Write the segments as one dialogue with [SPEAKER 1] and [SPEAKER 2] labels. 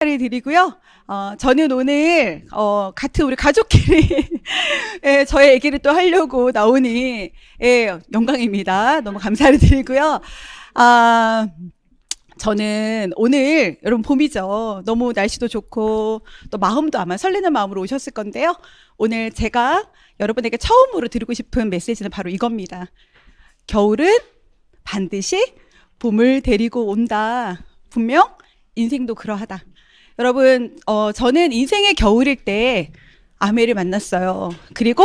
[SPEAKER 1] 드리고요. 저는 오늘 같은 우리 가족끼리 예, 저의 얘기를 또 하려고 나오니 예, 영광입니다. 너무 감사를 드리고요. 아, 저는 오늘 여러분 봄이죠. 너무 날씨도 좋고 또 마음도 아마 설레는 마음으로 오셨을 건데요. 오늘 제가 여러분에게 처음으로 드리고 싶은 메시지는 바로 이겁니다. 겨울은 반드시 봄을 데리고 온다. 분명 인생도 그러하다. 여러분, 저는 인생의 겨울일 때 아메를 만났어요. 그리고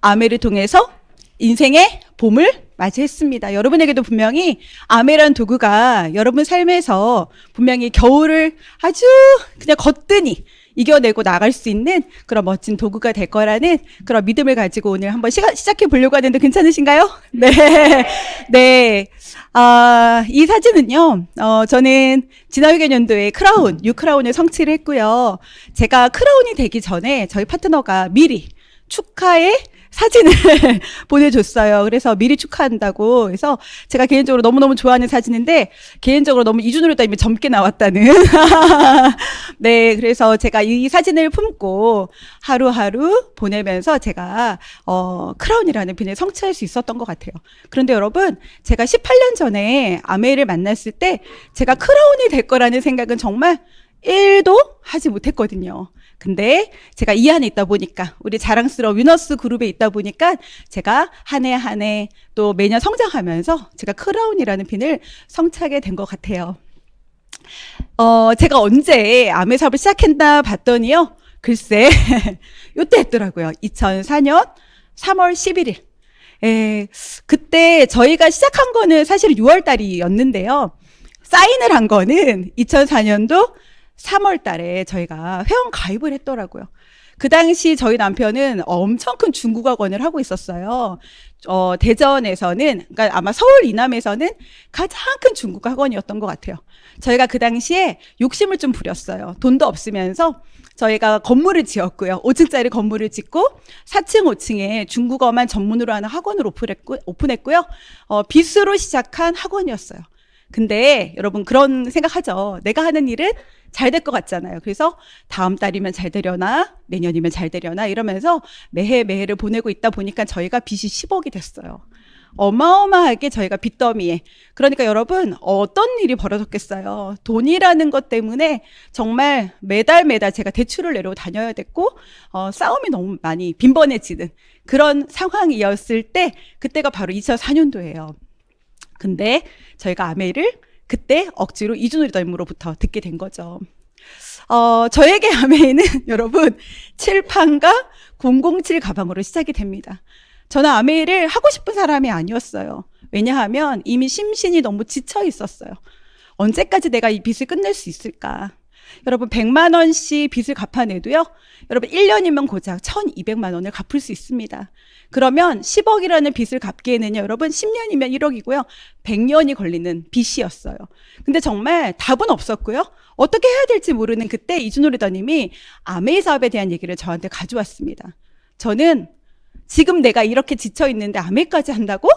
[SPEAKER 1] 아메를 통해서 인생의 봄을 맞이했습니다. 여러분에게도 분명히 아메란 도구가 여러분 삶에서 분명히 겨울을 아주 그냥 거뜬히 이겨내고 나갈 수 있는 그런 멋진 도구가 될 거라는 그런 믿음을 가지고 오늘 한번 시작해 보려고 하는데 괜찮으신가요? 네. 네. 이 사진은요, 저는 지난 회계년도에 크라운, 뉴크라운을 성취를 했고요. 제가 크라운이 되기 전에 저희 파트너가 미리 축하의 사진을 보내줬어요. 그래서 미리 축하한다고. 그래서 제가 개인적으로 너무너무 좋아하는 사진인데, 개인적으로 너무 이준호를 따지면 젊게 나왔다는. 네, 그래서 제가 이 사진을 품고 하루하루 보내면서 제가, 크라운이라는 빈을 성취할 수 있었던 것 같아요. 그런데 여러분, 제가 18년 전에 아메를 만났을 때, 제가 크라운이 될 거라는 생각은 정말 1도 하지 못했거든요. 근데 제가 이 안에 있다 보니까 우리 자랑스러운 위너스 그룹에 있다 보니까 제가 한 해 한 해 또 매년 성장하면서 제가 크라운이라는 핀을 성취하게 된 것 같아요. 제가 언제 아메 사업을 시작했나 봤더니요. 글쎄 요때 했더라고요. 2004년 3월 11일. 그때 저희가 시작한 거는 사실 6월 달이었는데요. 사인을 한 거는 2004년도 3월 달에 저희가 회원 가입을 했더라고요. 그 당시 저희 남편은 엄청 큰 중국어권을 하고 있었어요. 대전에서는, 그러니까 아마 서울 이남에서는 가장 큰 중국어 학원이었던 것 같아요. 저희가 그 당시에 욕심을 좀 부렸어요. 돈도 없으면서 저희가 건물을 지었고요. 5층짜리 건물을 짓고 4층, 5층에 중국어만 전문으로 하는 학원을 오픈했고요. 빚으로 시작한 학원이었어요. 근데 여러분 그런 생각하죠. 내가 하는 일은 잘 될 것 같잖아요. 그래서 다음 달이면 잘 되려나 내년이면 잘 되려나 이러면서 매해매해를 보내고 있다 보니까 저희가 빚이 10억이 됐어요. 어마어마하게 저희가 빚더미에. 그러니까 여러분 어떤 일이 벌어졌겠어요. 돈이라는 것 때문에 정말 매달 제가 대출을 내려고 다녀야 됐고 싸움이 너무 많이 빈번해지는 그런 상황이었을 때 그때가 바로 2004년도예요. 근데 저희가 아메를 그때 억지로 이준우리더님으로부터 듣게 된 거죠. 저에게 아메는 여러분 칠판과 007 가방으로 시작이 됩니다. 저는 아메를 하고 싶은 사람이 아니었어요. 왜냐하면 이미 심신이 너무 지쳐 있었어요. 언제까지 내가 이 빚을 끝낼 수 있을까? 여러분 100만 원씩 빚을 갚아내도요. 여러분 1년이면 고작 1200만 원을 갚을 수 있습니다. 그러면 10억이라는 빚을 갚기에는요. 여러분 10년이면 1억이고요. 100년이 걸리는 빚이었어요. 근데 정말 답은 없었고요. 어떻게 해야 될지 모르는 그때 이준호 리더님이 아메이 사업에 대한 얘기를 저한테 가져왔습니다. 저는 지금 내가 이렇게 지쳐 있는데 아메이까지 한다고?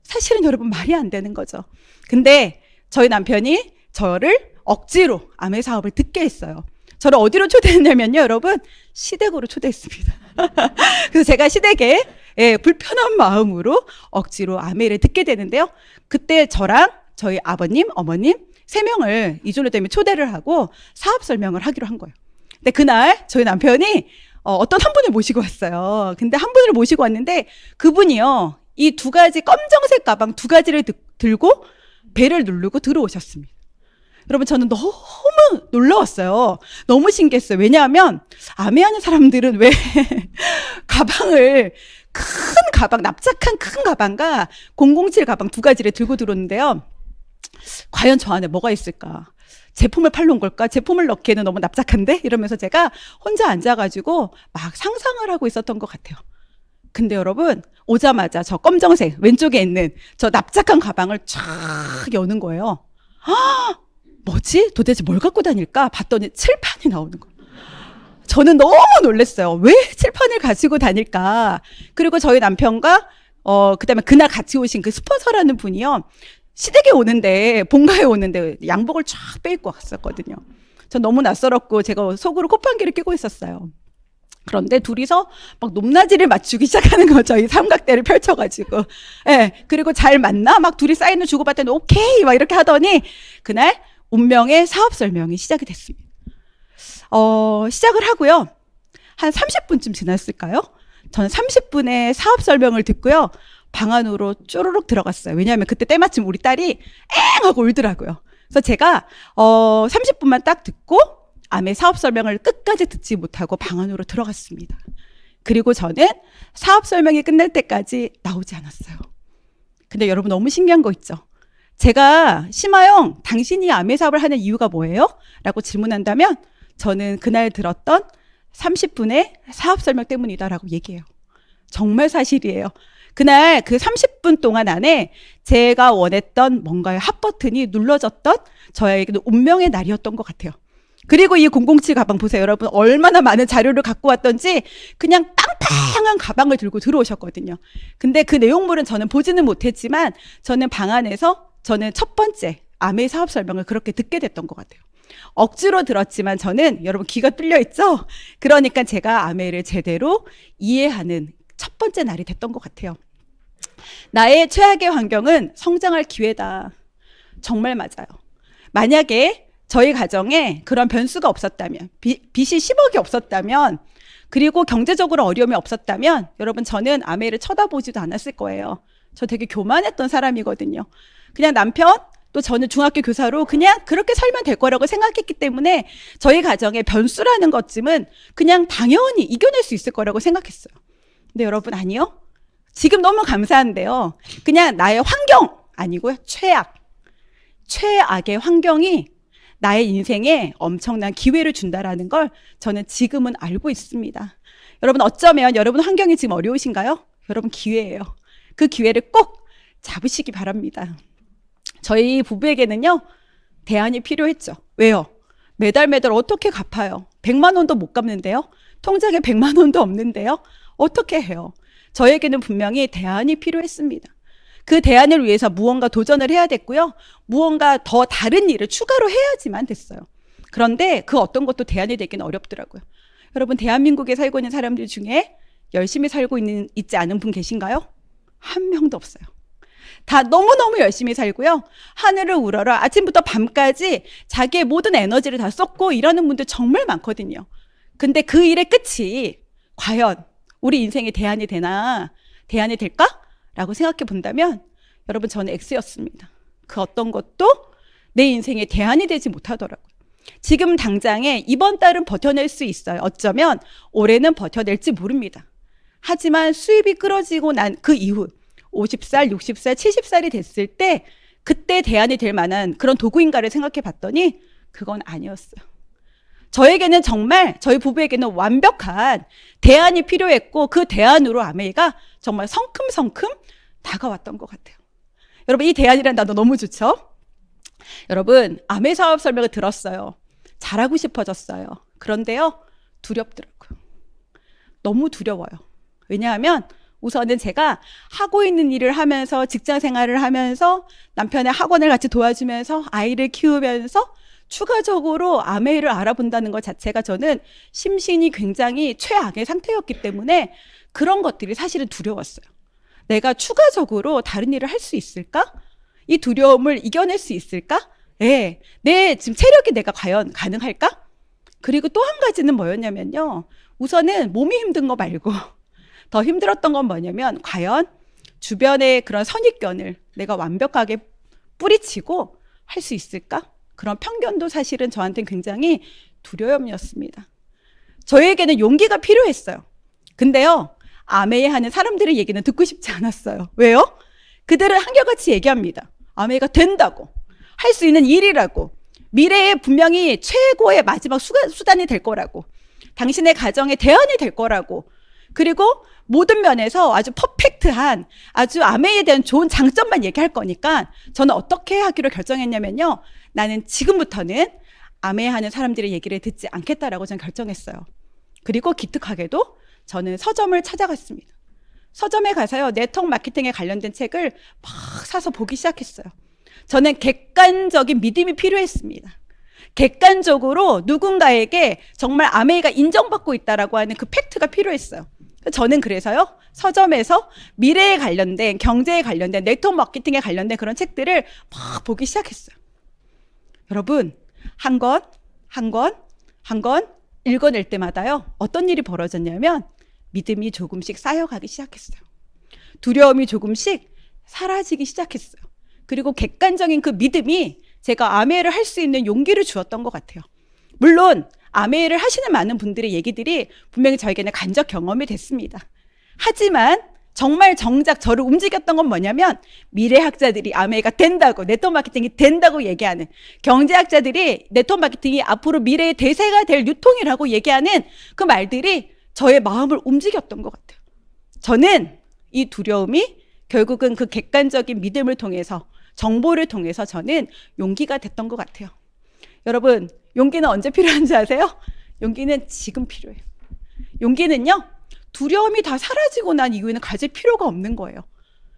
[SPEAKER 1] 사실은 여러분 말이 안 되는 거죠. 근데 저희 남편이 저를 억지로 아메 사업을 듣게 했어요. 저를 어디로 초대했냐면요, 여러분 시댁으로 초대했습니다. 그래서 제가 시댁에 불편한 마음으로 억지로 아메를 듣게 되는데요. 그때 저랑 저희 아버님, 어머님 3명을 이준호 때문에 초대를 하고 사업 설명을 하기로 한 거예요. 근데 그날 저희 남편이 어떤 한 분을 모시고 왔어요. 근데 한 분을 모시고 왔는데 그분이요, 이 2가지 검정색 가방 2가지를 들고 배를 누르고 들어오셨습니다. 여러분 저는 너무 놀라웠어요. 너무 신기했어요. 왜냐하면 아메하는 사람들은 왜 가방을 큰 가방, 납작한 큰 가방과 007 가방 2가지를 들고 들어오는데요. 과연 저 안에 뭐가 있을까? 제품을 팔러 온 걸까? 제품을 넣기에는 너무 납작한데? 이러면서 제가 혼자 앉아가지고 막 상상을 하고 있었던 것 같아요. 근데 여러분 오자마자 저 검정색 왼쪽에 있는 저 납작한 가방을 쫙 여는 거예요. 뭐지? 도대체 뭘 갖고 다닐까? 봤더니 칠판이 나오는 거예요. 저는 너무 놀랐어요. 왜 칠판을 가지고 다닐까? 그리고 저희 남편과 그다음에 그날 같이 오신 그 스폰서라는 분이요. 시댁에 오는데 본가에 오는데 양복을 쫙 빼입고 왔었거든요. 전 너무 낯설었고 제가 속으로 콧방귀를 뀌고 있었어요. 그런데 둘이서 막 높낮이를 맞추기 시작하는 거죠. 이 삼각대를 펼쳐가지고. 예. 그리고 잘 맞나? 막 둘이 사인을 주고받더니 오케이! 막 이렇게 하더니 그날 운명의 사업 설명이 시작이 됐습니다. 시작을 하고요. 한 30분쯤 지났을까요? 저는 30분의 사업 설명을 듣고요. 방 안으로 쪼르륵 들어갔어요. 왜냐하면 그때 때마침 우리 딸이 엥! 하고 울더라고요. 그래서 제가 30분만 딱 듣고 암의 사업 설명을 끝까지 듣지 못하고 방 안으로 들어갔습니다. 그리고 저는 사업 설명이 끝날 때까지 나오지 않았어요. 근데 여러분 너무 신기한 거 있죠? 제가 심하영, 당신이 암의 사업을 하는 이유가 뭐예요? 라고 질문한다면 저는 그날 들었던 30분의 사업 설명 때문이다라고 얘기해요. 정말 사실이에요. 그날 그 30분 동안 안에 제가 원했던 뭔가의 핫 버튼이 눌러졌던 저에게는 운명의 날이었던 것 같아요. 그리고 이 007 가방 보세요. 여러분 얼마나 많은 자료를 갖고 왔던지 그냥 빵빵한 가방을 들고 들어오셨거든요. 근데 그 내용물은 저는 보지는 못했지만 저는 방 안에서 저는 첫 번째 암의 사업 설명을 그렇게 듣게 됐던 것 같아요. 억지로 들었지만 저는 여러분 귀가 뚫려 있죠? 그러니까 제가 암회를 제대로 이해하는 첫 번째 날이 됐던 것 같아요. 나의 최악의 환경은 성장할 기회다. 정말 맞아요. 만약에 저희 가정에 그런 변수가 없었다면, 빚이 10억이 없었다면, 그리고 경제적으로 어려움이 없었다면 여러분 저는 아메를 쳐다보지도 않았을 거예요. 저 되게 교만했던 사람이거든요. 그냥 남편, 또 저는 중학교 교사로 그냥 그렇게 살면 될 거라고 생각했기 때문에 저희 가정의 변수라는 것쯤은 그냥 당연히 이겨낼 수 있을 거라고 생각했어요. 근데 여러분 아니요? 지금 너무 감사한데요. 그냥 나의 환경 아니고요. 최악의 환경이 나의 인생에 엄청난 기회를 준다라는 걸 저는 지금은 알고 있습니다. 여러분 어쩌면 여러분 환경이 지금 어려우신가요? 여러분 기회예요. 그 기회를 꼭 잡으시기 바랍니다. 저희 부부에게는요. 대안이 필요했죠. 왜요? 매달 어떻게 갚아요? 100만 원도 못 갚는데요. 통장에 100만 원도 없는데요. 어떻게 해요? 저에게는 분명히 대안이 필요했습니다. 그 대안을 위해서 무언가 도전을 해야 됐고요. 무언가 더 다른 일을 추가로 해야지만 됐어요. 그런데 그 어떤 것도 대안이 되기는 어렵더라고요. 여러분 대한민국에 살고 있는 사람들 중에 열심히 살고 있지 않은 분 계신가요? 한 명도 없어요. 다 너무너무 열심히 살고요. 하늘을 우러러 아침부터 밤까지 자기의 모든 에너지를 다 쏟고 이러는 분들 정말 많거든요. 근데 그 일의 끝이 과연 우리 인생의 대안이 되나? 대안이 될까? 라고 생각해 본다면 여러분 저는 X였습니다. 그 어떤 것도 내 인생의 대안이 되지 못하더라고요. 지금 당장에 이번 달은 버텨낼 수 있어요. 어쩌면 올해는 버텨낼지 모릅니다. 하지만 수입이 끌어지고 난 그 이후 50살, 60살, 70살이 됐을 때 그때 대안이 될 만한 그런 도구인가를 생각해 봤더니 그건 아니었어요. 저에게는 정말 저희 부부에게는 완벽한 대안이 필요했고 그 대안으로 아메이가 정말 성큼성큼 다가왔던 것 같아요. 여러분 이 대안이라는 단어 너무 좋죠? 여러분 아메 사업 설명을 들었어요. 잘하고 싶어졌어요. 그런데요 두렵더라고요. 너무 두려워요. 왜냐하면 우선은 제가 하고 있는 일을 하면서 직장 생활을 하면서 남편의 학원을 같이 도와주면서 아이를 키우면서 추가적으로 아메이를 알아본다는 것 자체가 저는 심신이 굉장히 최악의 상태였기 때문에 그런 것들이 사실은 두려웠어요. 내가 추가적으로 다른 일을 할 수 있을까? 이 두려움을 이겨낼 수 있을까? 네, 내 지금 체력이 내가 과연 가능할까? 그리고 또 한 가지는 뭐였냐면요. 우선은 몸이 힘든 거 말고 더 힘들었던 건 뭐냐면 과연 주변의 그런 선입견을 내가 완벽하게 뿌리치고 할 수 있을까? 그런 편견도 사실은 저한테는 굉장히 두려움이었습니다. 저에게는 용기가 필요했어요. 근데요, 아메이 하는 사람들의 얘기는 듣고 싶지 않았어요. 왜요? 그들은 한결같이 얘기합니다. 아메이가 된다고, 할 수 있는 일이라고, 미래에 분명히 최고의 마지막 수단이 될 거라고, 당신의 가정의 대안이 될 거라고, 그리고 모든 면에서 아주 퍼펙트한 아주 아메이에 대한 좋은 장점만 얘기할 거니까 저는 어떻게 하기로 결정했냐면요. 나는 지금부터는 아메이 하는 사람들의 얘기를 듣지 않겠다라고 저는 결정했어요. 그리고 기특하게도 저는 서점을 찾아갔습니다. 서점에 가서요. 네트워크 마케팅에 관련된 책을 막 사서 보기 시작했어요. 저는 객관적인 믿음이 필요했습니다. 객관적으로 누군가에게 정말 아메이가 인정받고 있다라고 하는 그 팩트가 필요했어요. 저는 그래서요, 서점에서 미래에 관련된, 경제에 관련된, 네트워크 마케팅에 관련된 그런 책들을 막 보기 시작했어요. 여러분, 한 권 읽어낼 때마다요, 어떤 일이 벌어졌냐면 믿음이 조금씩 쌓여가기 시작했어요. 두려움이 조금씩 사라지기 시작했어요. 그리고 객관적인 그 믿음이 제가 아메이를 할 수 있는 용기를 주었던 것 같아요. 물론 아메이를 하시는 많은 분들의 얘기들이 분명히 저에게는 간접 경험이 됐습니다. 하지만 정말 정작 저를 움직였던 건 뭐냐면, 미래학자들이 아메이가 된다고, 네트워크 마케팅이 된다고 얘기하는, 경제학자들이 네트워크 마케팅이 앞으로 미래의 대세가 될 유통이라고 얘기하는 그 말들이 저의 마음을 움직였던 것 같아요. 저는 이 두려움이 결국은 그 객관적인 믿음을 통해서, 정보를 통해서 저는 용기가 됐던 것 같아요. 여러분, 용기는 언제 필요한지 아세요? 용기는 지금 필요해요. 용기는요, 두려움이 다 사라지고 난 이후에는 가질 필요가 없는 거예요.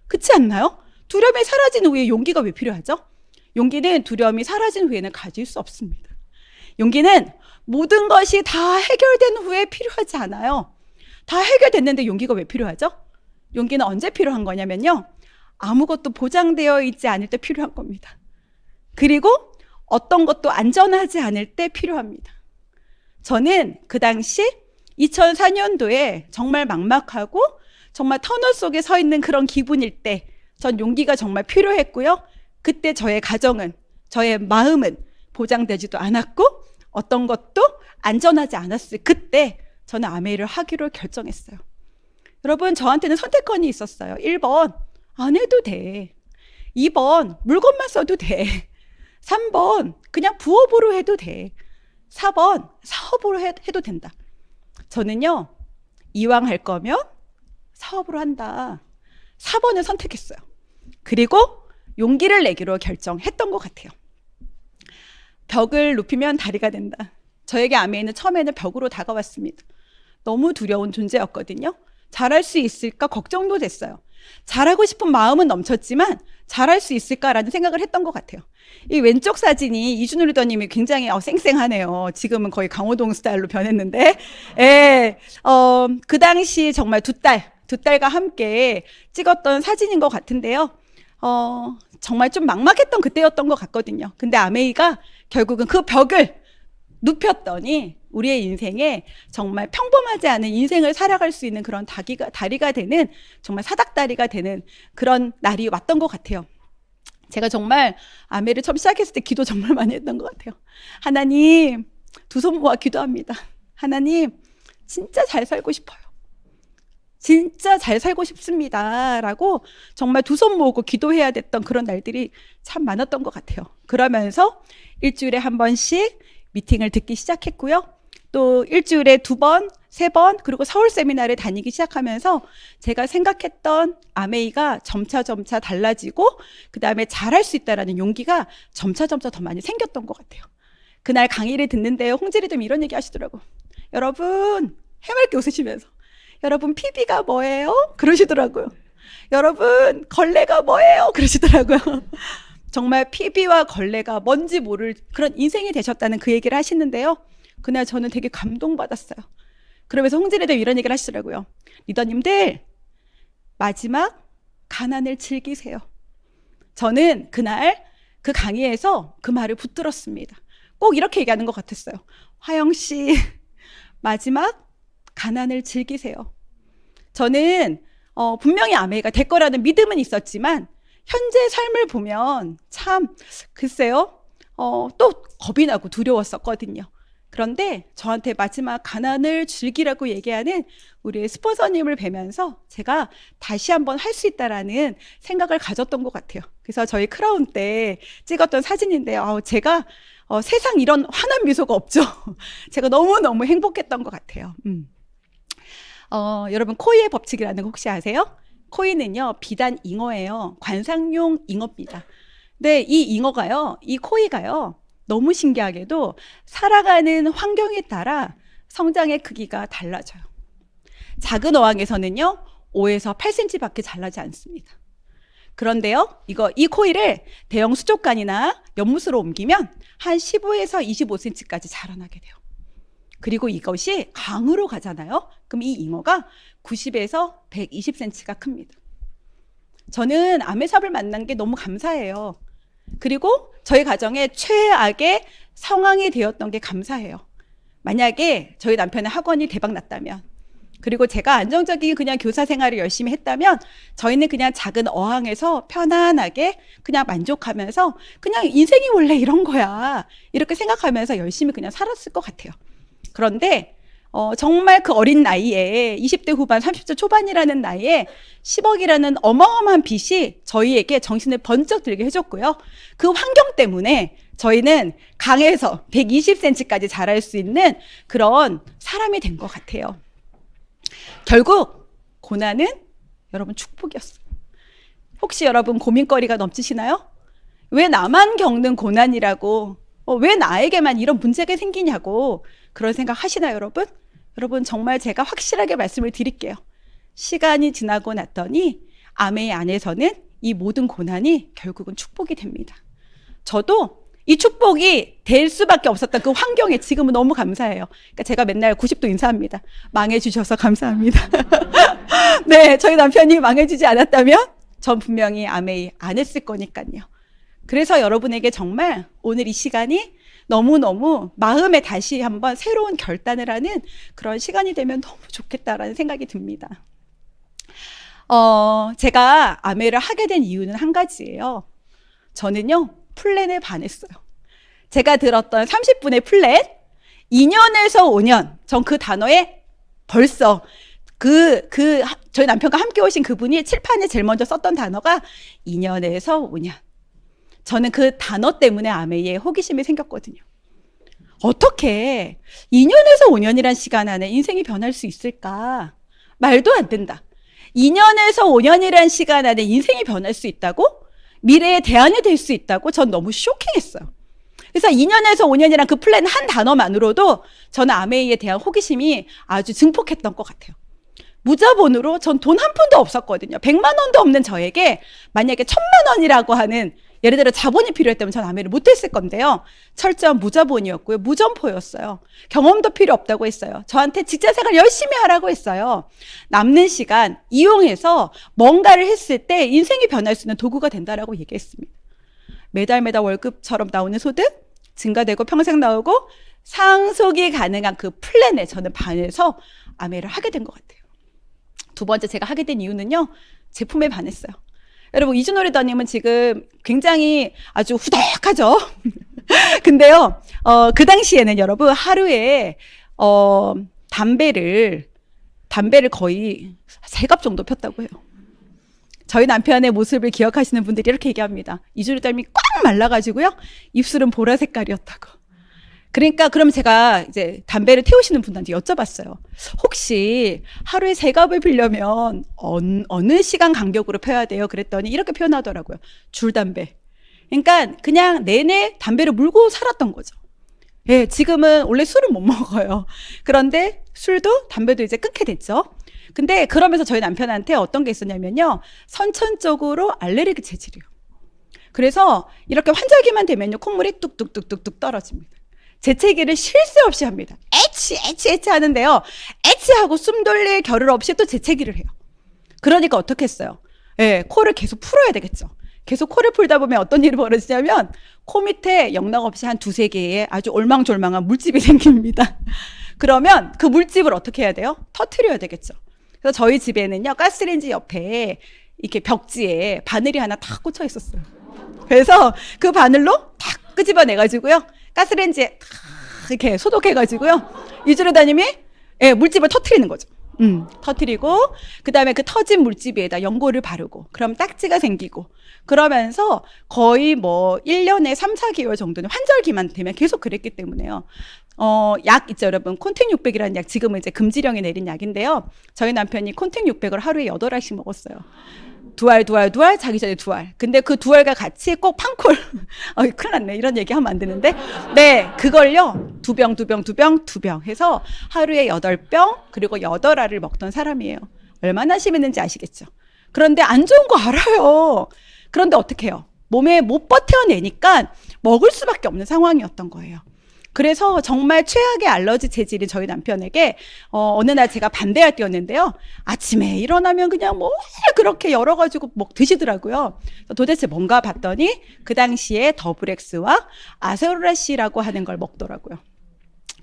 [SPEAKER 1] 그렇지 않나요? 두려움이 사라진 후에 용기가 왜 필요하죠? 용기는 두려움이 사라진 후에는 가질 수 없습니다. 용기는 모든 것이 다 해결된 후에 필요하지 않아요. 다 해결됐는데 용기가 왜 필요하죠? 용기는 언제 필요한 거냐면요, 아무것도 보장되어 있지 않을 때 필요한 겁니다. 그리고 어떤 것도 안전하지 않을 때 필요합니다. 저는 그 당시 2004년도에 정말 막막하고 정말 터널 속에 서 있는 그런 기분일 때 전 용기가 정말 필요했고요. 그때 저의 가정은, 저의 마음은 보장되지도 않았고 어떤 것도 안전하지 않았어요. 그때 저는 아메이를 하기로 결정했어요. 여러분, 저한테는 선택권이 있었어요. 1번, 안 해도 돼. 2번, 물건만 써도 돼. 3번, 그냥 부업으로 해도 돼. 4번, 사업으로 해도 된다. 저는요, 이왕 할 거면 사업으로 한다. 4번을 선택했어요. 그리고 용기를 내기로 결정했던 것 같아요. 벽을 높이면 다리가 된다. 저에게 아메이는 처음에는 벽으로 다가왔습니다. 너무 두려운 존재였거든요. 잘할 수 있을까 걱정도 됐어요. 잘하고 싶은 마음은 넘쳤지만 잘할 수 있을까라는 생각을 했던 것 같아요. 이 왼쪽 사진이 이준우 리더님이 굉장히 쌩쌩하네요. 지금은 거의 강호동 스타일로 변했는데, 그 당시 정말 두 딸과 함께 찍었던 사진인 것 같은데요. 정말 좀 막막했던 그때였던 것 같거든요. 근데 아메이가 결국은 그 벽을 눕혔더니 우리의 인생에 정말 평범하지 않은 인생을 살아갈 수 있는 그런 다리가 되는, 정말 사닥다리가 되는 그런 날이 왔던 것 같아요. 제가 정말 아메이를 처음 시작했을 때 기도 정말 많이 했던 것 같아요. 하나님, 두 손 모아 기도합니다. 하나님, 진짜 잘 살고 싶어요. 진짜 잘 살고 싶습니다. 라고 정말 두 손 모으고 기도해야 됐던 그런 날들이 참 많았던 것 같아요. 그러면서 일주일에 한 번씩 미팅을 듣기 시작했고요. 또 일주일에 2번, 3번, 그리고 서울 세미나를 다니기 시작하면서 제가 생각했던 아메이가 점차 달라지고, 그 다음에 잘할 수 있다라는 용기가 점차 더 많이 생겼던 것 같아요. 그날 강의를 듣는데요, 홍지리님이 이런 얘기 하시더라고요. 여러분, 해맑게 웃으시면서, 여러분, PB가 뭐예요? 그러시더라고요. 여러분, 걸레가 뭐예요? 그러시더라고요. 정말 PB와 걸레가 뭔지 모를 그런 인생이 되셨다는 그 얘기를 하시는데요. 그날 저는 되게 감동받았어요. 그러면서 홍지리도 이런 얘기를 하시더라고요. 리더님들, 마지막 가난을 즐기세요. 저는 그날 그 강의에서 그 말을 붙들었습니다. 꼭 이렇게 얘기하는 것 같았어요. 화영 씨, 마지막 가난을 즐기세요. 저는 분명히 아메이가 될 거라는 믿음은 있었지만 현재 삶을 보면 참 글쎄요, 또 겁이 나고 두려웠었거든요. 그런데 저한테 마지막 가난을 즐기라고 얘기하는 우리의 스폰서님을 뵈면서 제가 다시 한번 할 수 있다라는 생각을 가졌던 것 같아요. 그래서 저희 크라운 때 찍었던 사진인데요. 제가 세상 이런 환한 미소가 없죠. 제가 너무너무 행복했던 것 같아요. 여러분, 코이의 법칙이라는 거 혹시 아세요? 코이는요, 비단 잉어예요. 관상용 잉어입니다. 근데 이 잉어가요, 이 코이가요, 너무 신기하게도 살아가는 환경에 따라 성장의 크기가 달라져요. 작은 어항에서는요, 5에서 8cm 밖에 자라지 않습니다. 그런데요, 이 코일을 대형 수족관이나 연못으로 옮기면 한 15에서 25cm까지 자라나게 돼요. 그리고 이것이 강으로 가잖아요. 그럼 이 잉어가 90에서 120cm가 큽니다. 저는 아메삽을 만난 게 너무 감사해요. 그리고 저희 가정에 최악의 상황이 되었던 게 감사해요. 만약에 저희 남편의 학원이 대박 났다면, 그리고 제가 안정적인 그냥 교사 생활을 열심히 했다면, 저희는 그냥 작은 어항에서 편안하게 그냥 만족하면서 그냥 인생이 원래 이런 거야, 이렇게 생각하면서 열심히 그냥 살았을 것 같아요. 그런데 정말 그 어린 나이에 20대 후반 30대 초반이라는 나이에 10억이라는 어마어마한 빚이 저희에게 정신을 번쩍 들게 해줬고요. 그 환경 때문에 저희는 강에서 120cm까지 자랄 수 있는 그런 사람이 된 것 같아요. 결국 고난은 여러분 축복이었어요. 혹시 여러분 고민거리가 넘치시나요? 왜 나만 겪는 고난이라고, 왜 나에게만 이런 문제가 생기냐고 그런 생각 하시나요, 여러분? 여러분, 정말 제가 확실하게 말씀을 드릴게요. 시간이 지나고 났더니 아메의 안에서는 이 모든 고난이 결국은 축복이 됩니다. 저도 이 축복이 될 수밖에 없었던 그 환경에 지금은 너무 감사해요. 그러니까 제가 맨날 90도 인사합니다. 망해주셔서 감사합니다. 네, 저희 남편이 망해주지 않았다면 전 분명히 아메이 안 했을 거니까요. 그래서 여러분에게 정말 오늘 이 시간이 너무너무 마음에 다시 한번 새로운 결단을 하는 그런 시간이 되면 너무 좋겠다라는 생각이 듭니다. 제가 아메를 하게 된 이유는 한 가지예요. 저는요, 플랜에 반했어요. 제가 들었던 30분의 플랜, 2년에서 5년, 전 그 단어에 벌써 저희 남편과 함께 오신 그분이 칠판에 제일 먼저 썼던 단어가 2년에서 5년. 저는 그 단어 때문에 아메이에 호기심이 생겼거든요. 어떻게 2년에서 5년이란 시간 안에 인생이 변할 수 있을까? 말도 안 된다. 2년에서 5년이란 시간 안에 인생이 변할 수 있다고? 미래의 대안이 될 수 있다고? 전 너무 쇼킹했어요. 그래서 2년에서 5년이란 그 플랜 한 단어만으로도 저는 아메이에 대한 호기심이 아주 증폭했던 것 같아요. 무자본으로 전 돈 한 푼도 없었거든요. 100만 원도 없는 저에게 만약에 1000만 원이라고 하는 예를 들어 자본이 필요했다면 전 아메를 못했을 건데요. 철저한 무자본이었고요. 무점포였어요. 경험도 필요 없다고 했어요. 저한테 직장생활 열심히 하라고 했어요. 남는 시간 이용해서 뭔가를 했을 때 인생이 변할 수 있는 도구가 된다라고 얘기했습니다. 매달 월급처럼 나오는 소득 증가되고 평생 나오고 상속이 가능한 그 플랜에 저는 반해서 아메를 하게 된 것 같아요. 두 번째 제가 하게 된 이유는요, 제품에 반했어요. 여러분, 이주노래다님은 지금 굉장히 아주 후덕하죠? 근데요, 그 당시에는 여러분, 하루에, 담배를 거의 3갑 정도 폈다고 해요. 저희 남편의 모습을 기억하시는 분들이 이렇게 얘기합니다. 이주노래다님이 꽉 말라가지고요, 입술은 보라 색깔이었다고. 그러니까 그럼 제가 이제 담배를 태우시는 분한테 여쭤봤어요. 혹시 하루에 3갑을 피려면 어느 시간 간격으로 펴야 돼요? 그랬더니 이렇게 표현하더라고요. 줄담배. 그러니까 그냥 내내 담배를 물고 살았던 거죠. 예, 지금은 원래 술을 못 먹어요. 그런데 술도 담배도 이제 끊게 됐죠. 근데 그러면서 저희 남편한테 어떤 게 있었냐면요, 선천적으로 알레르기 체질이에요. 그래서 이렇게 환절기만 되면요, 콧물이 뚝뚝뚝뚝뚝 떨어집니다. 재채기를 쉴 새 없이 합니다. 에치 하는데요, 에치하고 숨 돌릴 겨를 없이 또 재채기를 해요. 그러니까 어떻게 했어요? 예, 코를 계속 풀어야 되겠죠. 계속 코를 풀다 보면 어떤 일이 벌어지냐면 코 밑에 영락없이 한 2-3개의 아주 올망졸망한 물집이 생깁니다. 그러면 그 물집을 어떻게 해야 돼요? 터트려야 되겠죠. 그래서 저희 집에는요, 가스레인지 옆에 이렇게 벽지에 바늘이 하나 탁 꽂혀 있었어요. 그래서 그 바늘로 탁 끄집어내가지고요, 가스레인지에 이렇게 소독해가지고요, 이주로다님이 물집을 터트리는 거죠. 터트리고 그 다음에 그 터진 물집에다 연고를 바르고, 그럼 딱지가 생기고, 그러면서 거의 뭐 1년에 3-4개월 정도는 환절기만 되면 계속 그랬기 때문에요. 약 있죠, 여러분. 콘택 600이라는 약, 지금은 이제 금지령이 내린 약인데요. 저희 남편이 콘택 600을 하루에 8알씩 먹었어요. 두알, 자기 전에 2알. 근데 그 2알과 같이 꼭 팡콜. 큰일 났네. 이런 얘기 하면 안 되는데. 네, 그걸요, 2병 해서 하루에 8병, 그리고 8알을 먹던 사람이에요. 얼마나 심했는지 아시겠죠? 그런데 안 좋은 거 알아요. 그런데 어떻게 해요? 몸에 못 버텨내니까 먹을 수밖에 없는 상황이었던 거예요. 그래서 정말 최악의 알러지 체질이 저희 남편에게 어느 날 제가 반대할 때였는데요. 아침에 일어나면 그냥 뭐 그렇게 열어가지고 뭐 드시더라고요. 도대체 뭔가 봤더니 그 당시에 더블엑스와 아세로라씨라고 하는 걸 먹더라고요.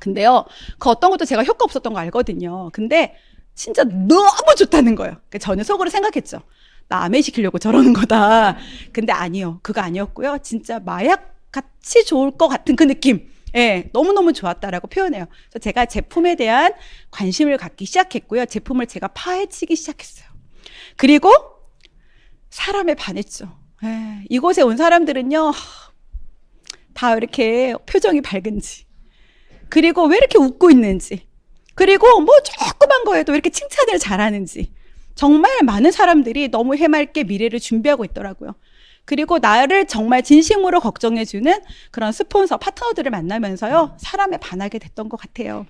[SPEAKER 1] 근데요, 그 어떤 것도 제가 효과 없었던 거 알거든요. 근데 진짜 너무 좋다는 거예요. 저는 속으로 생각했죠. 나 암해 시키려고 저러는 거다. 근데 아니요. 그거 아니었고요. 진짜 마약 같이 좋을 것 같은 그 느낌. 예, 너무너무 좋았다라고 표현해요. 그래서 제가 제품에 대한 관심을 갖기 시작했고요. 제품을 제가 파헤치기 시작했어요. 그리고 사람에 반했죠. 예, 이곳에 온 사람들은요, 다 이렇게 표정이 밝은지, 그리고 왜 이렇게 웃고 있는지, 그리고 뭐 조그만 거에도 왜 이렇게 칭찬을 잘하는지, 정말 많은 사람들이 너무 해맑게 미래를 준비하고 있더라고요. 그리고 나를 정말 진심으로 걱정해주는 그런 스폰서, 파트너들을 만나면서요, 사람에 반하게 됐던 것 같아요.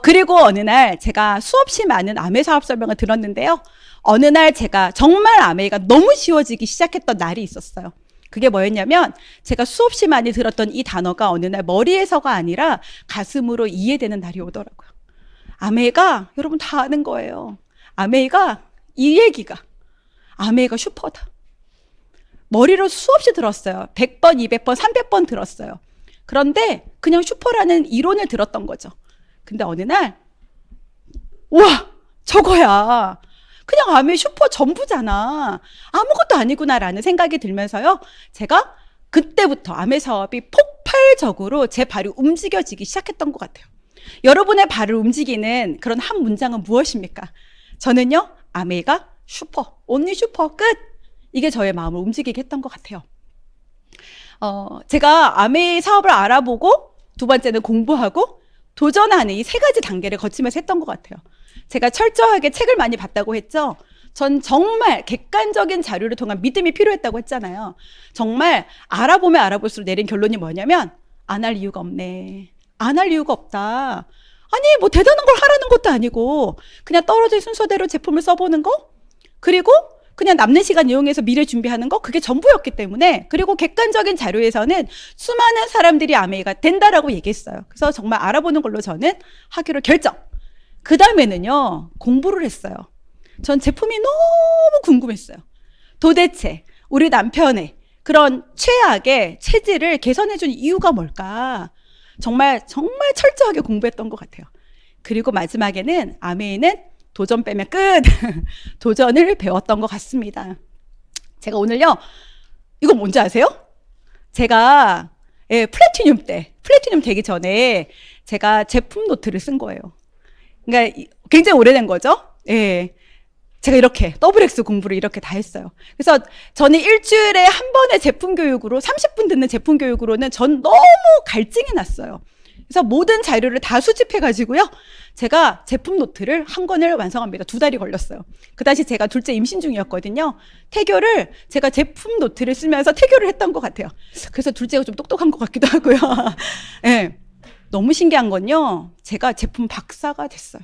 [SPEAKER 1] 그리고 어느 날 제가 수없이 많은 아메 사업 설명을 들었는데요. 어느 날 제가 정말 아메가 너무 쉬워지기 시작했던 날이 있었어요. 그게 뭐였냐면 제가 수없이 많이 들었던 이 단어가 어느 날 머리에서가 아니라 가슴으로 이해되는 날이 오더라고요. 아메가 여러분 다 아는 거예요. 아메가 이 얘기가 아메가 슈퍼다. 머리로 수없이 들었어요. 100번, 200번, 300번 들었어요. 그런데 그냥 슈퍼라는 이론을 들었던 거죠. 근데 어느 날 우와 저거야. 그냥 아메 슈퍼 전부잖아. 아무것도 아니구나라는 생각이 들면서요. 제가 그때부터 아메 사업이 폭발적으로 제 발이 움직여지기 시작했던 것 같아요. 여러분의 발을 움직이는 그런 한 문장은 무엇입니까? 저는요. 아메가 슈퍼, 온리 슈퍼 끝. 이게 저의 마음을 움직이게 했던 것 같아요. 제가 아메 사업을 알아보고 두 번째는 공부하고 도전하는 이 세 가지 단계를 거치면서 했던 것 같아요. 제가 철저하게 책을 많이 봤다고 했죠. 전 정말 객관적인 자료를 통한 믿음이 필요했다고 했잖아요. 정말 알아보면 알아볼수록 내린 결론이 뭐냐면 안 할 이유가 없네. 안 할 이유가 없다. 아니 뭐 대단한 걸 하라는 것도 아니고 그냥 떨어진 순서대로 제품을 써보는 거? 그리고 그냥 남는 시간 이용해서 미래 준비하는 거? 그게 전부였기 때문에 그리고 객관적인 자료에서는 수많은 사람들이 아메이가 된다라고 얘기했어요. 그래서 정말 알아보는 걸로 저는 하기로 결정. 그 다음에는요. 공부를 했어요. 전 제품이 너무 궁금했어요. 도대체 우리 남편의 그런 최악의 체질을 개선해준 이유가 뭘까? 정말 철저하게 공부했던 것 같아요. 그리고 마지막에는 아메이는 도전 빼면 끝! 도전을 배웠던 것 같습니다. 제가 오늘요, 이거 뭔지 아세요? 제가 플래티늄 되기 전에 제가 제품 노트를 쓴 거예요. 그러니까 굉장히 오래된 거죠. 예. 제가 이렇게 더블엑스 공부를 이렇게 다 했어요. 그래서 저는 일주일에 한 번의 제품 교육으로 30분 듣는 제품 교육으로는 전 너무 갈증이 났어요. 그래서 모든 자료를 다 수집해가지고요. 제가 제품 노트를 한 권을 완성합니다. 2달이 걸렸어요. 그 당시 제가 둘째 임신 중이었거든요. 태교를 제가 제품 노트를 쓰면서 태교를 했던 것 같아요. 그래서 둘째가 좀 똑똑한 것 같기도 하고요. 네. 너무 신기한 건요. 제가 제품 박사가 됐어요.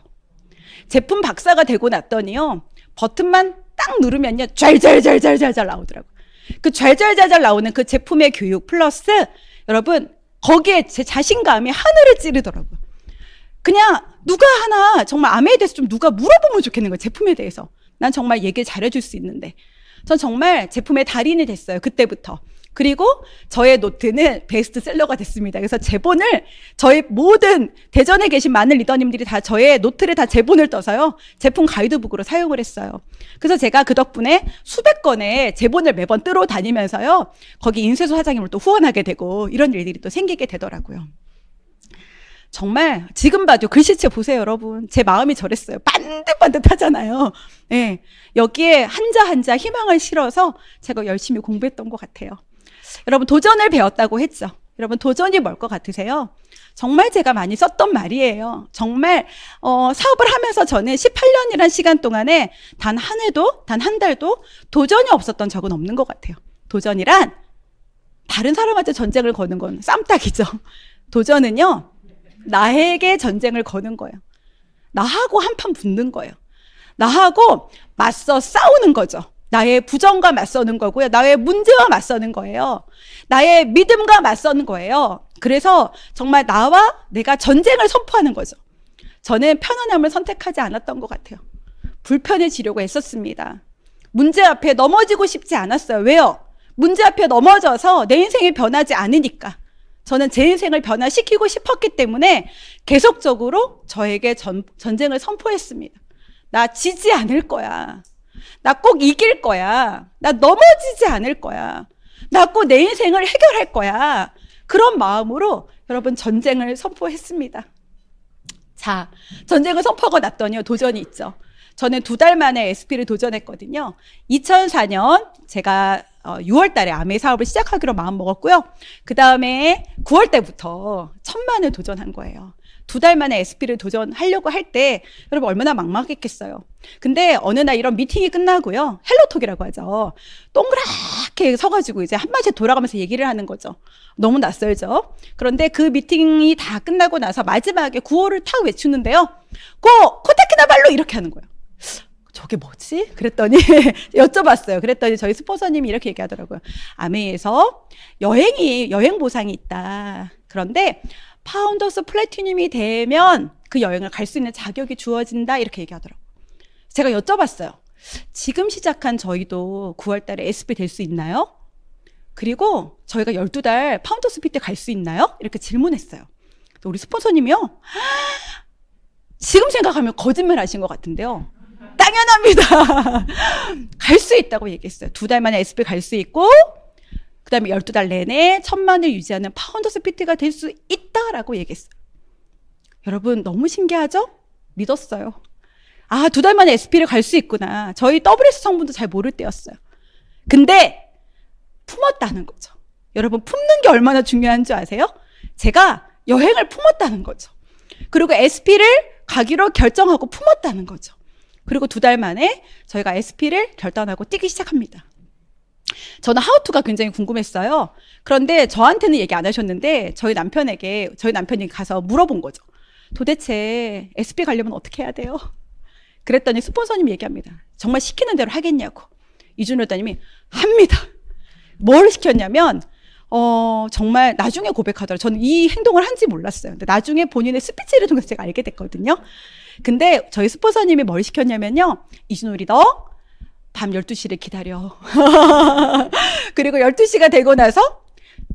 [SPEAKER 1] 제품 박사가 되고 났더니요. 버튼만 딱 누르면요. 좔좔좔좔 나오더라고요. 그 좔좔좔 나오는 그 제품의 교육 플러스 여러분 거기에 제 자신감이 하늘을 찌르더라고요. 그냥 누가 하나 정말 아메에 대해서 좀 누가 물어보면 좋겠는 거예요. 제품에 대해서. 난 정말 얘기를 잘해줄 수 있는데. 전 정말 제품의 달인이 됐어요. 그때부터. 그리고 저의 노트는 베스트셀러가 됐습니다. 그래서 제본을 저희 모든 대전에 계신 많은 리더님들이 다 저의 노트를 다 제본을 떠서요. 제품 가이드북으로 사용을 했어요. 그래서 제가 그 덕분에 수백 건의 제본을 매번 뜨러 다니면서요. 거기 인쇄소 사장님을 또 후원하게 되고 이런 일들이 또 생기게 되더라고요. 정말 지금 봐도 글씨체 보세요, 여러분. 제 마음이 저랬어요. 반듯반듯하잖아요. 네. 여기에 한자 한자 희망을 실어서 제가 열심히 공부했던 것 같아요. 여러분 도전을 배웠다고 했죠. 여러분 도전이 뭘 것 같으세요? 정말 제가 많이 썼던 말이에요. 정말 사업을 하면서 저는 18년이란 시간 동안에 단 한 해도 단 한 달도 도전이 없었던 적은 없는 것 같아요. 도전이란 다른 사람한테 전쟁을 거는 건 쌈딱이죠. 도전은요. 나에게 전쟁을 거는 거예요. 나하고 한판 붙는 거예요. 나하고 맞서 싸우는 거죠. 나의 부정과 맞서는 거고요. 나의 문제와 맞서는 거예요. 나의 믿음과 맞서는 거예요. 그래서 정말 나와 내가 전쟁을 선포하는 거죠. 저는 편안함을 선택하지 않았던 것 같아요. 불편해지려고 애썼습니다. 문제 앞에 넘어지고 싶지 않았어요. 왜요? 문제 앞에 넘어져서 내 인생이 변하지 않으니까. 저는 제 인생을 변화시키고 싶었기 때문에 계속적으로 저에게 전쟁을 선포했습니다. 나 지지 않을 거야. 나 꼭 이길 거야. 나 넘어지지 않을 거야. 나 꼭 내 인생을 해결할 거야. 그런 마음으로 여러분 전쟁을 선포했습니다. 자, 전쟁을 선포하고 났더니요, 도전이 있죠. 저는 2달 만에 SP를 도전했거든요. 2004년 제가 6월 달에 아메 사업을 시작하기로 마음 먹었고요. 그 다음에 9월 때부터 1000만을 도전한 거예요. 2달 만에 SP를 도전하려고 할 때 여러분 얼마나 막막했겠어요. 근데 어느 날 이런 미팅이 끝나고요. 헬로톡이라고 하죠. 동그랗게 서가지고 이제 한마디 돌아가면서 얘기를 하는 거죠. 너무 낯설죠. 그런데 그 미팅이 다 끝나고 나서 마지막에 구호를 탁 외치는데요. 코타키나발루 이렇게 하는 거예요. 저게 뭐지? 그랬더니 여쭤봤어요. 그랬더니 저희 스폰서님이 이렇게 얘기하더라고요. 아메이에서 여행 보상이 있다. 그런데 파운더스 플래티늄이 되면 그 여행을 갈 수 있는 자격이 주어진다. 이렇게 얘기하더라고요. 제가 여쭤봤어요. 지금 시작한 저희도 9월 달에 SP 될 수 있나요? 그리고 저희가 12달 파운더스 PT 갈 수 있나요? 이렇게 질문했어요. 우리 스폰서님이요. 지금 생각하면 거짓말 하신 것 같은데요. 당연합니다. 갈 수 있다고 얘기했어요. 2달 만에 SP 갈 수 있고, 그 다음에 12달 내내 1000만을 유지하는 파운더스 PT가 될 수 있다라고 얘기했어요. 여러분 너무 신기하죠? 믿었어요. 아, 2달 만에 SP를 갈 수 있구나. 저희 WS 성분도 잘 모를 때였어요. 근데 품었다는 거죠. 여러분 품는 게 얼마나 중요한 줄 아세요? 제가 여행을 품었다는 거죠. 그리고 SP를 가기로 결정하고 품었다는 거죠. 그리고 2달 만에 저희가 SP를 결단하고 뛰기 시작합니다. 저는 하우투가 굉장히 궁금했어요. 그런데 저한테는 얘기 안 하셨는데 저희 남편이 가서 물어본 거죠. 도대체 SP 가려면 어떻게 해야 돼요? 그랬더니 스폰서님이 얘기합니다. 정말 시키는 대로 하겠냐고. 이준호 회장님이 합니다. 뭘 시켰냐면 정말 나중에 고백하더라고요. 저는 이 행동을 한지 몰랐어요. 근데 나중에 본인의 스피치를 통해서 제가 알게 됐거든요. 근데 저희 스폰서님이 뭘 시켰냐면요. 이준호 리더 밤 12시를 기다려. 그리고 12시가 되고 나서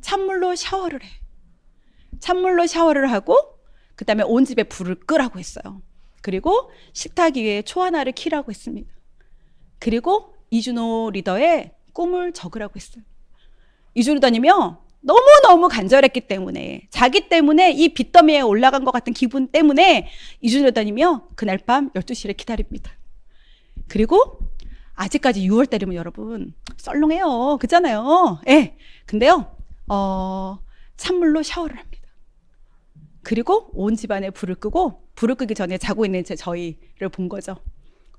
[SPEAKER 1] 찬물로 샤워를 해. 찬물로 샤워를 하고 그 다음에 온 집에 불을 끄라고 했어요. 그리고 식탁 위에 초 하나를 키라고 했습니다. 그리고 이준호 리더의 꿈을 적으라고 했어요. 이준호 리더님이요. 너무너무 간절했기 때문에 자기 때문에 이 빚더미에 올라간 것 같은 기분 때문에 이준호 리더님이요. 그날 밤 12시를 기다립니다. 그리고 아직까지 6월 달이면 여러분 썰렁해요. 그잖아요. 예. 근데요. 찬물로 샤워를 합니다. 그리고 온 집안에 불을 끄고 불을 끄기 전에 자고 있는 저희를 본 거죠.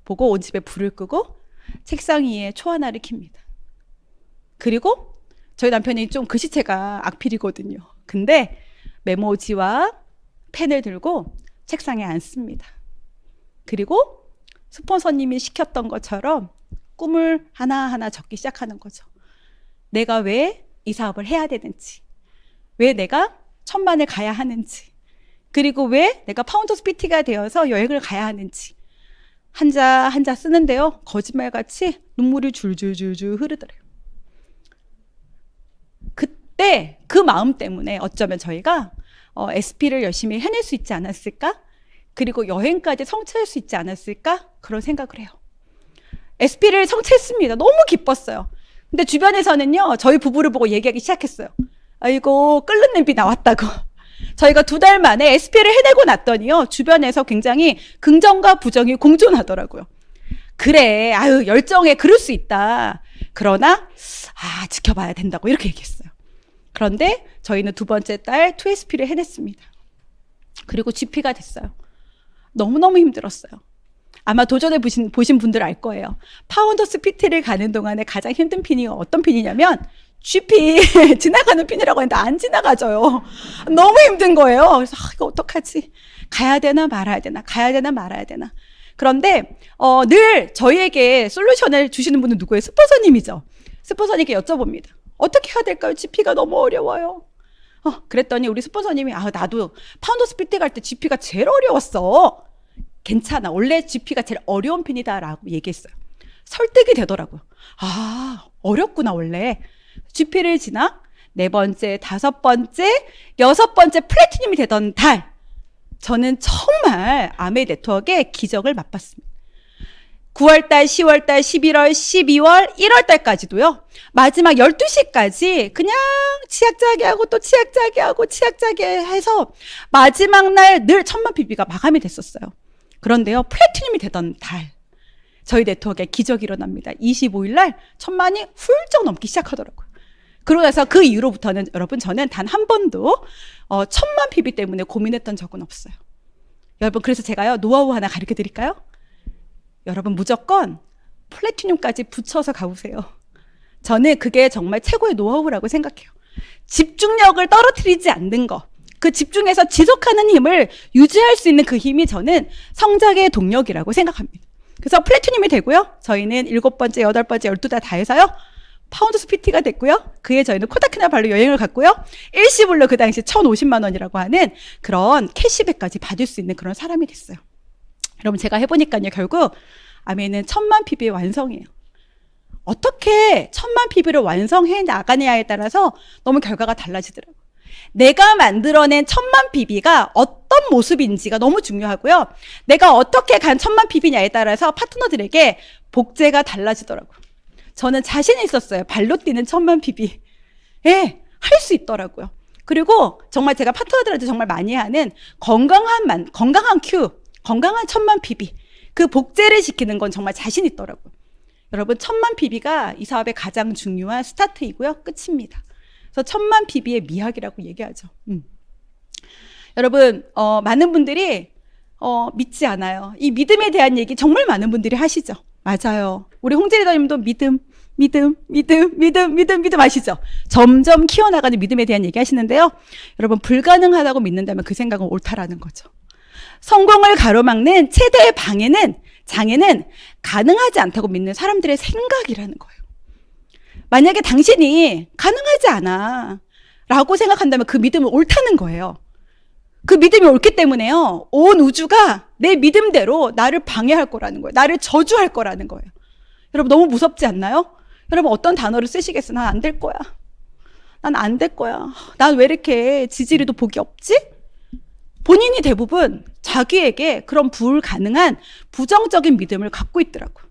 [SPEAKER 1] 보고 온 집에 불을 끄고 책상 위에 초 하나를 킵니다. 그리고 저희 남편이 좀 글씨체가 악필이거든요. 근데 메모지와 펜을 들고 책상에 앉습니다. 그리고 스폰서님이 시켰던 것처럼 꿈을 하나하나 적기 시작하는 거죠. 내가 왜 이 사업을 해야 되는지, 왜 내가 1000만을 가야 하는지, 그리고 왜 내가 파운더스 PT가 되어서 여행을 가야 하는지 한자 한자 쓰는데요. 거짓말같이 눈물이 줄줄줄줄 흐르더래요. 그때 그 마음 때문에 어쩌면 저희가 SP를 열심히 해낼 수 있지 않았을까? 그리고 여행까지 성취할 수 있지 않았을까? 그런 생각을 해요. SP를 성취했습니다. 너무 기뻤어요. 근데 주변에서는요, 저희 부부를 보고 얘기하기 시작했어요. 아이고, 끓는 냄비 나왔다고. 저희가 2달 만에 SP를 해내고 났더니요, 주변에서 굉장히 긍정과 부정이 공존하더라고요. 그래, 아유, 열정에 그럴 수 있다. 그러나, 지켜봐야 된다고 이렇게 얘기했어요. 그런데 저희는 2번째 달 2SP를 해냈습니다. 그리고 GP가 됐어요. 너무너무 힘들었어요. 아마 도전해 보신 분들 알 거예요. 파운더스 PT를 가는 동안에 가장 힘든 핀이 어떤 핀이냐면 GP 지나가는 핀이라고 했는데 안 지나가져요. 너무 힘든 거예요. 그래서 이거 어떡하지? 가야 되나 말아야 되나? 가야 되나 말아야 되나? 그런데 늘 저희에게 솔루션을 주시는 분은 누구예요? 스폰서님이죠. 스폰서님께 여쭤봅니다. 어떻게 해야 될까요? GP가 너무 어려워요. 그랬더니 우리 스폰서님이 나도 파운더스 PT 갈 때 GP가 제일 어려웠어. 괜찮아. 원래 GP가 제일 어려운 편이다라고 얘기했어요. 설득이 되더라고요. 어렵구나 원래. GP를 지나 4번째, 5번째, 6번째 플래티늄이 되던 달, 저는 정말 아메 네트워크의 기적을 맛봤습니다. 9월달, 10월달, 11월, 12월, 1월달까지도요. 마지막 12시까지 그냥 치약짜기 하고 또 치약짜기 하고 치약짜기 해서 마지막 날 늘 1000만 PB가 마감이 됐었어요. 그런데요, 플래티늄이 되던 달, 저희 네트워크에 기적이 일어납니다. 25일 날 1000만이 훌쩍 넘기 시작하더라고요. 그러고 나서 그 이후로부터는 여러분 저는 단 한 번도 1000만 PB 때문에 고민했던 적은 없어요. 여러분 그래서 제가요 노하우 하나 가르쳐 드릴까요? 여러분 무조건 플래티늄까지 붙여서 가보세요. 저는 그게 정말 최고의 노하우라고 생각해요. 집중력을 떨어뜨리지 않는 거, 그 집중해서 지속하는 힘을 유지할 수 있는 그 힘이 저는 성장의 동력이라고 생각합니다. 그래서 플래티늄이 되고요. 저희는 7번째, 8번째, 12달 다 해서요. 파운더스 PT가 됐고요. 그에 저희는 코타키나발루 여행을 갔고요. 일시불로 그 당시 1,050만 원이라고 하는 그런 캐시백까지 받을 수 있는 그런 사람이 됐어요. 여러분 제가 해보니까요. 결국 아메는 1000만 PB의 완성이에요. 어떻게 1000만 PB를 완성해 나가느냐에 따라서 너무 결과가 달라지더라고요. 내가 만들어낸 1000만 PB가 어떤 모습인지가 너무 중요하고요. 내가 어떻게 간 1000만 PB냐에 따라서 파트너들에게 복제가 달라지더라고요. 저는 자신이 있었어요. 발로 뛰는 1000만 PB. 예, 할 수 있더라고요. 그리고 정말 제가 파트너들한테 정말 많이 하는 건강한 큐, 건강한 1000만 PB. 그 복제를 시키는 건 정말 자신 있더라고요. 여러분 1000만 PB가 이 사업의 가장 중요한 스타트이고요. 끝입니다. 그래서 1000만 PB의 미학이라고 얘기하죠. 여러분 많은 분들이 믿지 않아요. 이 믿음에 대한 얘기 정말 많은 분들이 하시죠. 맞아요. 우리 홍재 리더님도 믿음 아시죠? 점점 키워나가는 믿음에 대한 얘기 하시는데요. 여러분 불가능하다고 믿는다면 그 생각은 옳다라는 거죠. 성공을 가로막는 최대의 장애는 가능하지 않다고 믿는 사람들의 생각이라는 거예요. 만약에 당신이 가능하지 않아 라고 생각한다면 그 믿음은 옳다는 거예요. 그 믿음이 옳기 때문에요. 온 우주가 내 믿음대로 나를 방해할 거라는 거예요. 나를 저주할 거라는 거예요. 여러분 너무 무섭지 않나요? 여러분 어떤 단어를 쓰시겠어요? 난 안 될 거야. 난 안 될 거야. 난 왜 이렇게 지지리도 복이 없지? 본인이 대부분 자기에게 그런 불가능한 부정적인 믿음을 갖고 있더라고요.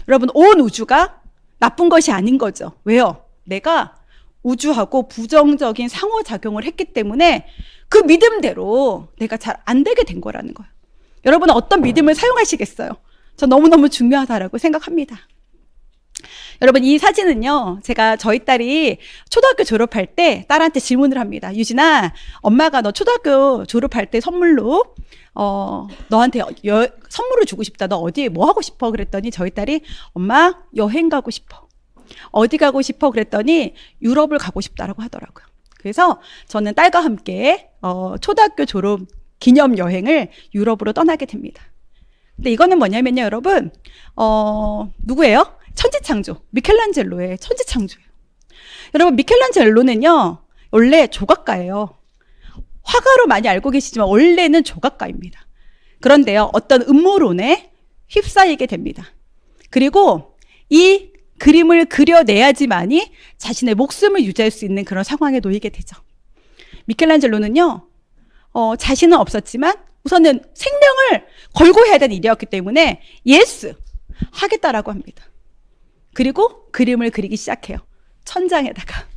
[SPEAKER 1] 여러분 온 우주가 나쁜 것이 아닌 거죠. 왜요? 내가 우주하고 부정적인 상호작용을 했기 때문에 그 믿음대로 내가 잘 안 되게 된 거라는 거예요. 여러분은 어떤 믿음을 사용하시겠어요? 저 너무너무 중요하다라고 생각합니다. 여러분 이 사진은요, 제가 저희 딸이 초등학교 졸업할 때 딸한테 질문을 합니다. 유진아, 엄마가 너 초등학교 졸업할 때 선물로 너한테 선물을 주고 싶다. 너 어디에 뭐 하고 싶어? 그랬더니 저희 딸이 엄마 여행 가고 싶어. 어디 가고 싶어? 그랬더니 유럽을 가고 싶다라고 하더라고요. 그래서 저는 딸과 함께 초등학교 졸업 기념 여행을 유럽으로 떠나게 됩니다. 근데 이거는 뭐냐면요, 여러분, 누구예요? 천지창조, 미켈란젤로의 천지창조예요. 여러분 미켈란젤로는요 원래 조각가예요. 화가로 많이 알고 계시지만 원래는 조각가입니다. 그런데요 어떤 음모론에 휩싸이게 됩니다. 그리고 이 그림을 그려내야지만이 자신의 목숨을 유지할 수 있는 그런 상황에 놓이게 되죠. 미켈란젤로는요 자신은 없었지만 우선은 생명을 걸고 해야 되는 일이었기 때문에 예스 하겠다라고 합니다. 그리고 그림을 그리기 시작해요. 천장에다가.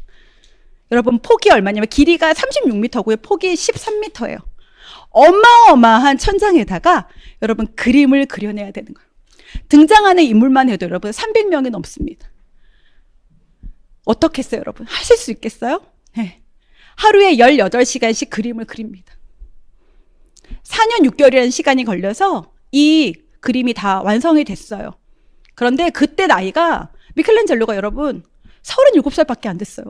[SPEAKER 1] 여러분 폭이 얼마냐면 길이가 36m고요. 폭이 13m예요. 어마어마한 천장에다가 여러분 그림을 그려내야 되는 거예요. 등장하는 인물만 해도 여러분 300명이 넘습니다. 어떻게 했어요, 여러분? 하실 수 있겠어요? 네. 하루에 18시간씩 그림을 그립니다. 4년 6개월이라는 시간이 걸려서 이 그림이 다 완성이 됐어요. 그런데 그때 나이가 미켈란젤로가 여러분 37살밖에 안 됐어요.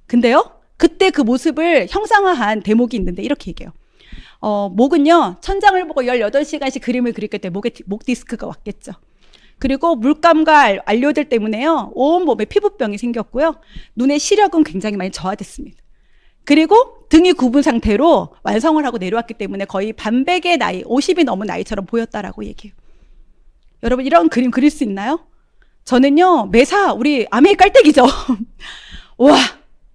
[SPEAKER 1] 근데요, 그때 그 모습을 형상화한 대목이 있는데 이렇게 얘기해요. 목은요, 천장을 보고 18시간씩 그림을 그렸기 때문에 목 디스크가 왔겠죠. 그리고 물감과 안료들 때문에요, 온몸에 피부병이 생겼고요. 눈의 시력은 굉장히 많이 저하됐습니다. 그리고 등이 굽은 상태로 완성을 하고 내려왔기 때문에 거의 반백의 나이, 50이 넘은 나이처럼 보였다라고 얘기해요. 여러분, 이런 그림 그릴 수 있나요? 저는요, 매사 우리 아메이 깔때기죠. 와,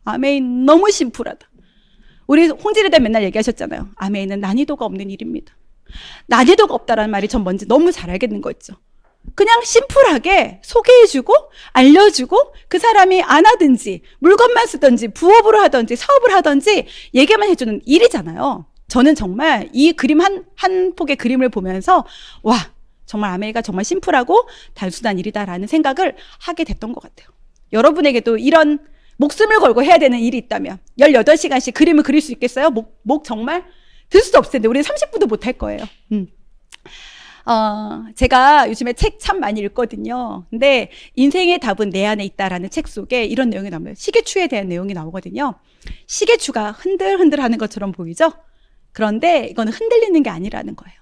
[SPEAKER 1] 아메이 너무 심플하다. 우리 홍지리대 맨날 얘기하셨잖아요. 아메이는 난이도가 없는 일입니다. 난이도가 없다라는 말이 전 뭔지 너무 잘 알겠는 거 있죠. 그냥 심플하게 소개해주고 알려주고 그 사람이 안 하든지 물건만 쓰든지 부업으로 하든지 사업을 하든지 얘기만 해주는 일이잖아요. 저는 정말 이 그림 한 폭의 그림을 보면서 와, 정말 아메이가 정말 심플하고 단순한 일이다라는 생각을 하게 됐던 것 같아요. 여러분에게도 이런 목숨을 걸고 해야 되는 일이 있다면 18시간씩 그림을 그릴 수 있겠어요? 목 정말 들 수도 없을 텐데 우리는 30분도 못 할 거예요. 제가 요즘에 책 참 많이 읽거든요. 근데 인생의 답은 내 안에 있다라는 책 속에 이런 내용이 나옵니다. 시계추에 대한 내용이 나오거든요. 시계추가 흔들흔들 하는 것처럼 보이죠? 그런데 이건 흔들리는 게 아니라는 거예요.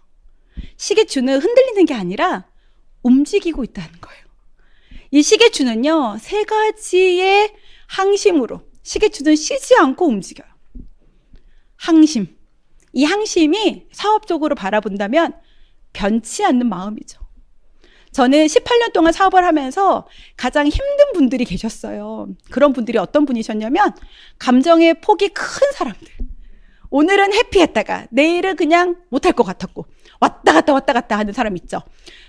[SPEAKER 1] 시계추는 흔들리는 게 아니라 움직이고 있다는 거예요. 이 시계추는요, 3가지의 항심으로, 시계추는 쉬지 않고 움직여요. 항심. 이 항심이 사업적으로 바라본다면 변치 않는 마음이죠. 저는 18년 동안 사업을 하면서 가장 힘든 분들이 계셨어요. 그런 분들이 어떤 분이셨냐면 감정의 폭이 큰 사람들. 오늘은 해피했다가 내일은 그냥 못할 것 같았고 왔다 갔다 하는 사람 있죠.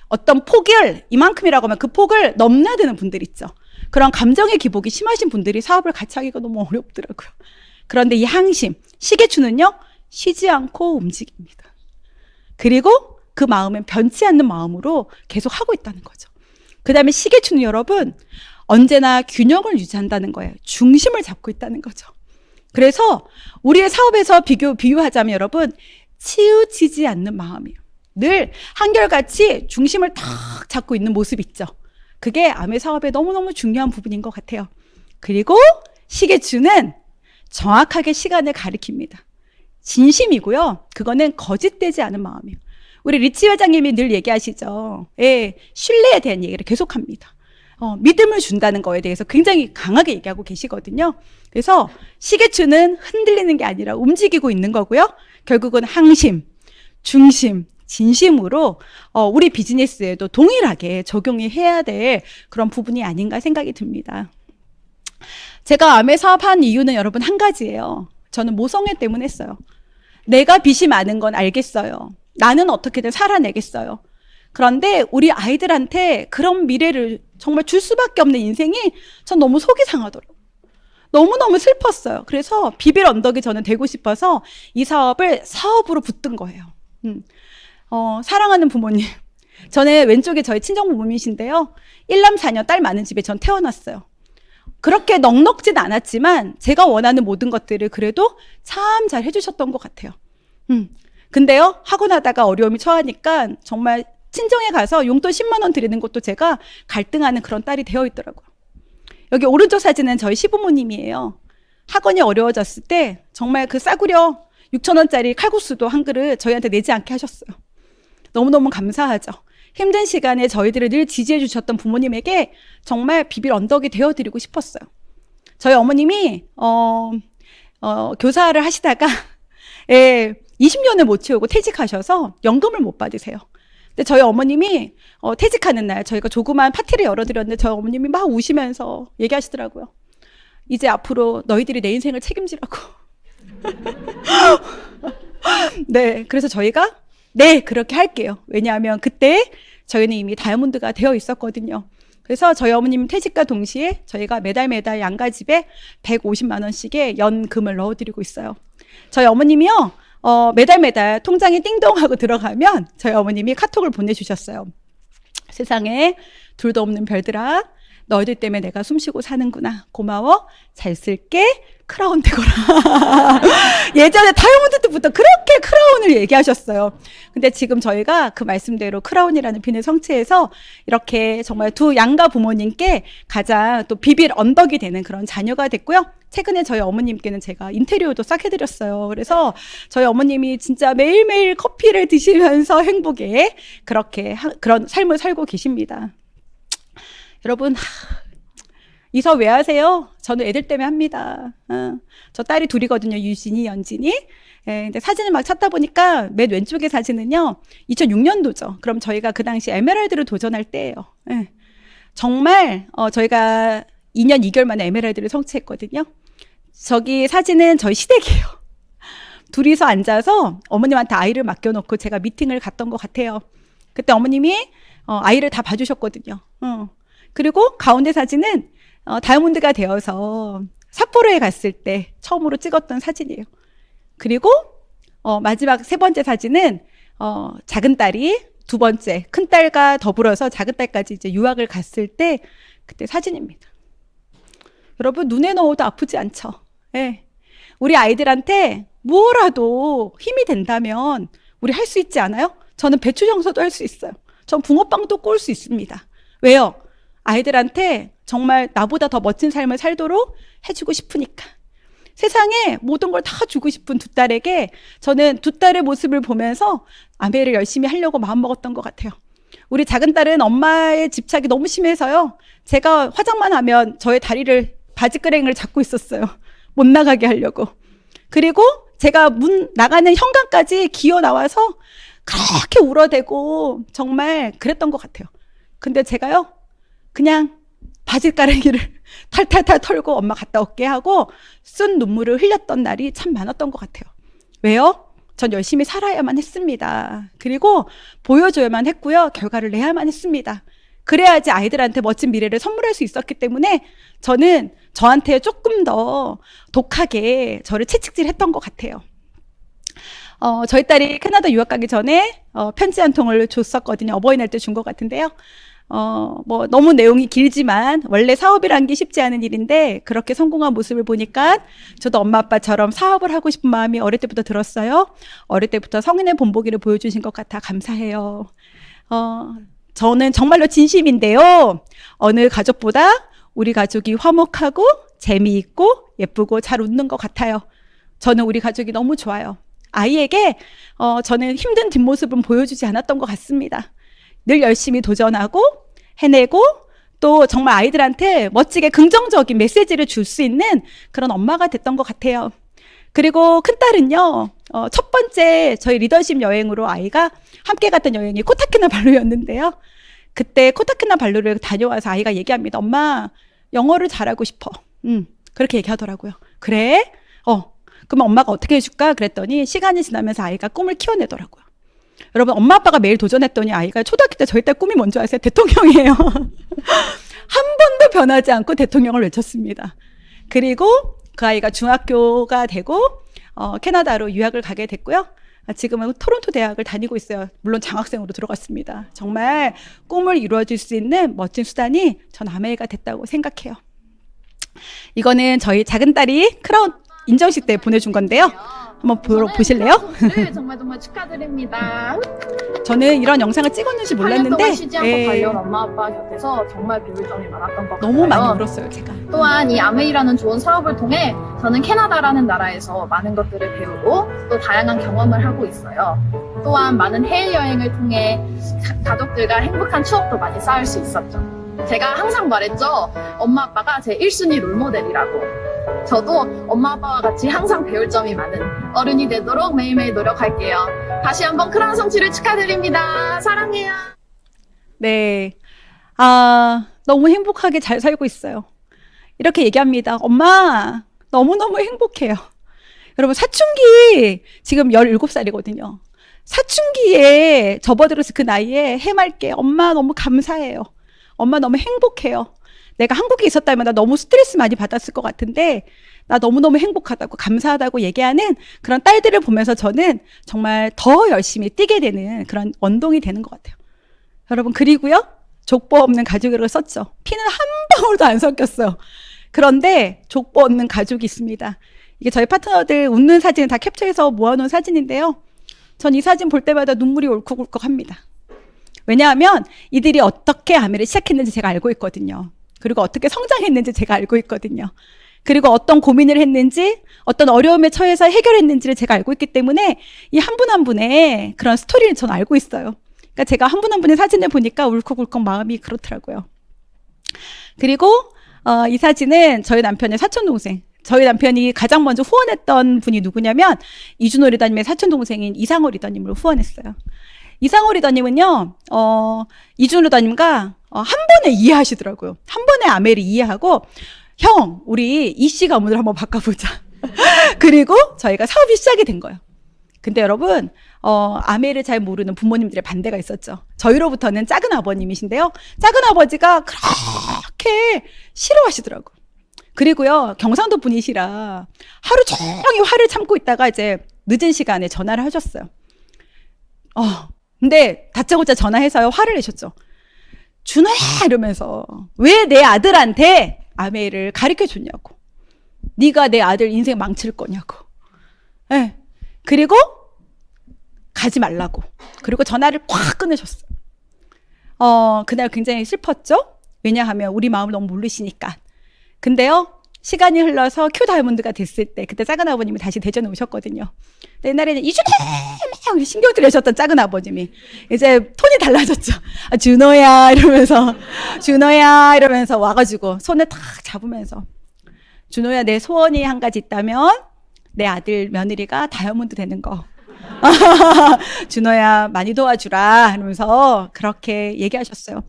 [SPEAKER 1] 어떤 폭을 이만큼이라고 하면 그 폭을 넘나드는 분들 있죠. 그런 감정의 기복이 심하신 분들이 사업을 같이 하기가 너무 어렵더라고요. 그런데 이 항심, 시계추는요, 쉬지 않고 움직입니다. 그리고 그 마음은 변치 않는 마음으로 계속 하고 있다는 거죠. 그 다음에 시계추는 여러분, 언제나 균형을 유지한다는 거예요. 중심을 잡고 있다는 거죠. 그래서 우리의 사업에서 비유하자면 여러분, 치우치지 않는 마음이에요. 늘 한결같이 중심을 탁 잡고 있는 모습 있죠. 그게 아메 사업의 너무너무 중요한 부분인 것 같아요. 그리고 시계추는 정확하게 시간을 가리킵니다. 진심이고요. 그거는 거짓되지 않은 마음이에요. 우리 리치 회장님이 늘 얘기하시죠. 예, 신뢰에 대한 얘기를 계속합니다. 믿음을 준다는 거에 대해서 굉장히 강하게 얘기하고 계시거든요. 그래서 시계추는 흔들리는 게 아니라 움직이고 있는 거고요. 결국은 항심, 중심, 진심으로 우리 비즈니스에도 동일하게 적용이 해야 될 그런 부분이 아닌가 생각이 듭니다. 제가 아메 사업한 이유는 여러분 한 가지예요. 저는 모성애 때문에 했어요. 내가 빚이 많은 건 알겠어요. 나는 어떻게든 살아내겠어요. 그런데 우리 아이들한테 그런 미래를 정말 줄 수밖에 없는 인생이 전 너무 속이 상하더라고요. 너무너무 슬펐어요. 그래서 비빌 언덕이 저는 되고 싶어서 이 사업을 사업으로 붙든 거예요. 사랑하는 부모님. 저는 왼쪽에 저희 친정 부모님이신데요. 1남 4녀 딸 많은 집에 전 태어났어요. 그렇게 넉넉진 않았지만 제가 원하는 모든 것들을 그래도 참 잘 해주셨던 것 같아요. 근데요, 하고 나다가 어려움이 처하니까 정말 친정에 가서 용돈 10만 원 드리는 것도 제가 갈등하는 그런 딸이 되어 있더라고요. 여기 오른쪽 사진은 저희 시부모님이에요. 학원이 어려워졌을 때 정말 그 싸구려 6,000원짜리 칼국수도 한 그릇 저희한테 내지 않게 하셨어요. 너무너무 감사하죠. 힘든 시간에 저희들을 늘 지지해 주셨던 부모님에게 정말 비빌 언덕이 되어드리고 싶었어요. 저희 어머님이 교사를 하시다가 20년을 못 채우고 퇴직하셔서 연금을 못 받으세요. 근데 저희 어머님이 퇴직하는 날 저희가 조그만 파티를 열어드렸는데 저희 어머님이 막 우시면서 얘기하시더라고요. 이제 앞으로 너희들이 내 인생을 책임지라고. 네, 그래서 저희가 네, 그렇게 할게요. 왜냐하면 그때 저희는 이미 다이아몬드가 되어 있었거든요. 그래서 저희 어머님 퇴직과 동시에 저희가 매달 양가집에 150만 원씩의 연금을 넣어드리고 있어요. 저희 어머님이요, 매달 통장에 띵동 하고 들어가면 저희 어머님이 카톡을 보내주셨어요. 세상에 둘도 없는 별들아, 너희들 때문에 내가 숨쉬고 사는구나. 고마워. 잘 쓸게. 크라운 되거라. 예전에 다이아몬드 때부터 그렇게 크라운을 얘기하셨어요. 근데 지금 저희가 그 말씀대로 크라운이라는 빈을 성취해서 이렇게 정말 두 양가 부모님께 가장 또 비빌 언덕이 되는 그런 자녀가 됐고요. 최근에 저희 어머님께는 제가 인테리어도 싹 해드렸어요. 그래서 저희 어머님이 진짜 매일매일 커피를 드시면서 행복에 그렇게 그런 삶을 살고 계십니다. 여러분, 이사 왜 하세요? 저는 애들 때문에 합니다. 저 딸이 둘이거든요. 유진이, 연진이. 예, 근데 사진을 막 찾다 보니까 맨 왼쪽의 사진은요, 2006년도죠. 그럼 저희가 그 당시 에메랄드를 도전할 때예요. 예. 정말 저희가 2년 2개월 만에 에메랄드를 성취했거든요. 저기 사진은 저희 시댁이에요. 둘이서 앉아서 어머님한테 아이를 맡겨놓고 제가 미팅을 갔던 것 같아요. 그때 어머님이 아이를 다 봐주셨거든요. 그리고 가운데 사진은 다이아몬드가 되어서 삿포로에 갔을 때 처음으로 찍었던 사진이에요. 그리고 마지막 세 번째 사진은 작은 딸이 두 번째 큰 딸과 더불어서 작은 딸까지 이제 유학을 갔을 때 그때 사진입니다. 여러분, 눈에 넣어도 아프지 않죠? 예. 우리 아이들한테 뭐라도 힘이 된다면 우리 할 수 있지 않아요? 저는 배추 정서도 할 수 있어요. 전 붕어빵도 구울 수 있습니다. 왜요? 아이들한테 정말 나보다 더 멋진 삶을 살도록 해주고 싶으니까. 세상에 모든 걸 다 주고 싶은 두 딸에게 저는 두 딸의 모습을 보면서 아메를 열심히 하려고 마음먹었던 것 같아요. 우리 작은 딸은 엄마의 집착이 너무 심해서요. 제가 화장만 하면 저의 다리를 바지끄랭이를 잡고 있었어요. 못 나가게 하려고. 그리고 제가 문 나가는 현관까지 기어 나와서 그렇게 울어대고 정말 그랬던 것 같아요. 근데 제가요, 그냥 바지가랑이를 탈탈탈 털고 엄마 갔다 올게 하고 쓴 눈물을 흘렸던 날이 참 많았던 것 같아요. 왜요? 전 열심히 살아야만 했습니다. 그리고 보여줘야만 했고요. 결과를 내야만 했습니다. 그래야지 아이들한테 멋진 미래를 선물할 수 있었기 때문에 저는 저한테 조금 더 독하게 저를 채찍질했던 것 같아요. 저희 딸이 캐나다 유학 가기 전에 편지 한 통을 줬었거든요. 어버이날 때 준 것 같은데요. 뭐 너무 내용이 길지만 원래 사업이란 게 쉽지 않은 일인데 그렇게 성공한 모습을 보니까 저도 엄마 아빠처럼 사업을 하고 싶은 마음이 어릴 때부터 들었어요. 어릴 때부터 성인의 본보기를 보여주신 것 같아 감사해요. 저는 정말로 진심인데요. 어느 가족보다 우리 가족이 화목하고 재미있고 예쁘고 잘 웃는 것 같아요. 저는 우리 가족이 너무 좋아요. 아이에게 저는 힘든 뒷모습은 보여주지 않았던 것 같습니다. 늘 열심히 도전하고 해내고 또 정말 아이들한테 멋지게 긍정적인 메시지를 줄 수 있는 그런 엄마가 됐던 것 같아요. 그리고 큰딸은요, 첫 번째 저희 리더십 여행으로 아이가 함께 갔던 여행이 코타키나발루였는데요. 그때 코타키나발루를 다녀와서 아이가 얘기합니다. 엄마, 영어를 잘하고 싶어. 그렇게 얘기하더라고요. 그래? 그럼 엄마가 어떻게 해줄까? 그랬더니 시간이 지나면서 아이가 꿈을 키워내더라고요. 여러분, 엄마 아빠가 매일 도전했더니 아이가 초등학교 때 저희 딸 꿈이 뭔지 아세요? 대통령이에요. 한 번도 변하지 않고 대통령을 외쳤습니다. 그리고 그 아이가 중학교가 되고 캐나다로 유학을 가게 됐고요. 지금은 토론토 대학을 다니고 있어요. 물론 장학생으로 들어갔습니다. 정말 꿈을 이루어질 수 있는 멋진 수단이 전 아메이가 됐다고 생각해요. 이거는 저희 작은 딸이 크라운 인정식 때 보내준 건데요. 한번 보실래요?
[SPEAKER 2] 네, 정말 축하드립니다.
[SPEAKER 1] 저는 이런 영상을 찍었는지
[SPEAKER 2] 8년
[SPEAKER 1] 몰랐는데
[SPEAKER 2] 동안 쉬지 않고 달려온 엄마 아빠 곁에서 정말 배울 점이 많았던 것 같아요.
[SPEAKER 1] 너무 많이 울었어요, 제가.
[SPEAKER 2] 또한 이 아메이라는 좋은 사업을 통해 저는 캐나다라는 나라에서 많은 것들을 배우고 또 다양한 경험을 하고 있어요. 또한 많은 해외여행을 통해 가족들과 행복한 추억도 많이 쌓을 수 있었죠. 제가 항상 말했죠. 엄마 아빠가 제 1순위 롤모델이라고. 저도 엄마 아빠와 같이 항상 배울 점이 많은 어른이 되도록 매일매일 노력할게요. 다시 한번 크라운 성취를 축하드립니다. 사랑해요.
[SPEAKER 1] 네. 너무 행복하게 잘 살고 있어요. 이렇게 얘기합니다. 엄마, 너무너무 행복해요. 여러분, 사춘기 지금 17살이거든요. 사춘기에 접어들어서 그 나이에 해맑게 엄마 너무 감사해요. 엄마 너무 행복해요. 내가 한국에 있었다면 나 너무 스트레스 많이 받았을 것 같은데 나 너무너무 행복하다고 감사하다고 얘기하는 그런 딸들을 보면서 저는 정말 더 열심히 뛰게 되는 그런 원동이 되는 것 같아요. 여러분, 그리고요, 족보 없는 가족이라고 썼죠. 피는 한 방울도 안 섞였어요. 그런데 족보 없는 가족이 있습니다. 이게 저희 파트너들 웃는 사진을 다 캡처해서 모아놓은 사진인데요. 전 이 사진 볼 때마다 눈물이 울컥울컥합니다. 왜냐하면 이들이 어떻게 아메를 시작했는지 제가 알고 있거든요. 그리고 어떻게 성장했는지 제가 알고 있거든요. 그리고 어떤 고민을 했는지, 어떤 어려움에 처해서 해결했는지를 제가 알고 있기 때문에 이 한 분 한 분의 그런 스토리를 저는 알고 있어요. 그러니까 제가 한 분 한 분의 사진을 보니까 울컥울컥 마음이 그렇더라고요. 그리고 이 사진은 저희 남편의 사촌동생, 저희 남편이 가장 먼저 후원했던 분이 누구냐면 이준호 리더님의 사촌동생인 이상호 리더님을 후원했어요. 이상호 리더님은요, 이준호 리더님과 한 번에 이해하시더라고요. 한 번에 아메를 이해하고, 형, 우리 이씨 가문을 한번 바꿔보자. 그리고 저희가 사업이 시작이 된 거예요. 근데 여러분, 아메를 잘 모르는 부모님들의 반대가 있었죠. 저희로부터는 작은 아버님이신데요. 작은 아버지가 그렇게 싫어하시더라고요. 그리고요, 경상도 분이시라 하루 종일 화를 참고 있다가 이제 늦은 시간에 전화를 하셨어요. 근데 다짜고짜 전화해서 화를 내셨죠. 준호야 이러면서 왜 내 아들한테 아메를 가르쳐 줬냐고. 네가 내 아들 인생 망칠 거냐고. 네. 그리고 가지 말라고. 그리고 전화를 꽉 끊으셨어요. 그날 굉장히 슬펐죠. 왜냐하면 우리 마음을 너무 모르시니까. 근데요, 시간이 흘러서 큐 다이아몬드가 됐을 때, 그때 작은 아버님이 다시 대전에 오셨거든요. 근데 옛날에는 이준호 막 신경 들이셨던 작은 아버님이 이제 톤이 달라졌죠. 준호야 이러면서, 준호야 이러면서 와가지고 손을 탁 잡으면서, 준호야, 내 소원이 한 가지 있다면 내 아들 며느리가 다이아몬드 되는 거. 준호야, 많이 도와주라 이러면서 그렇게 얘기하셨어요.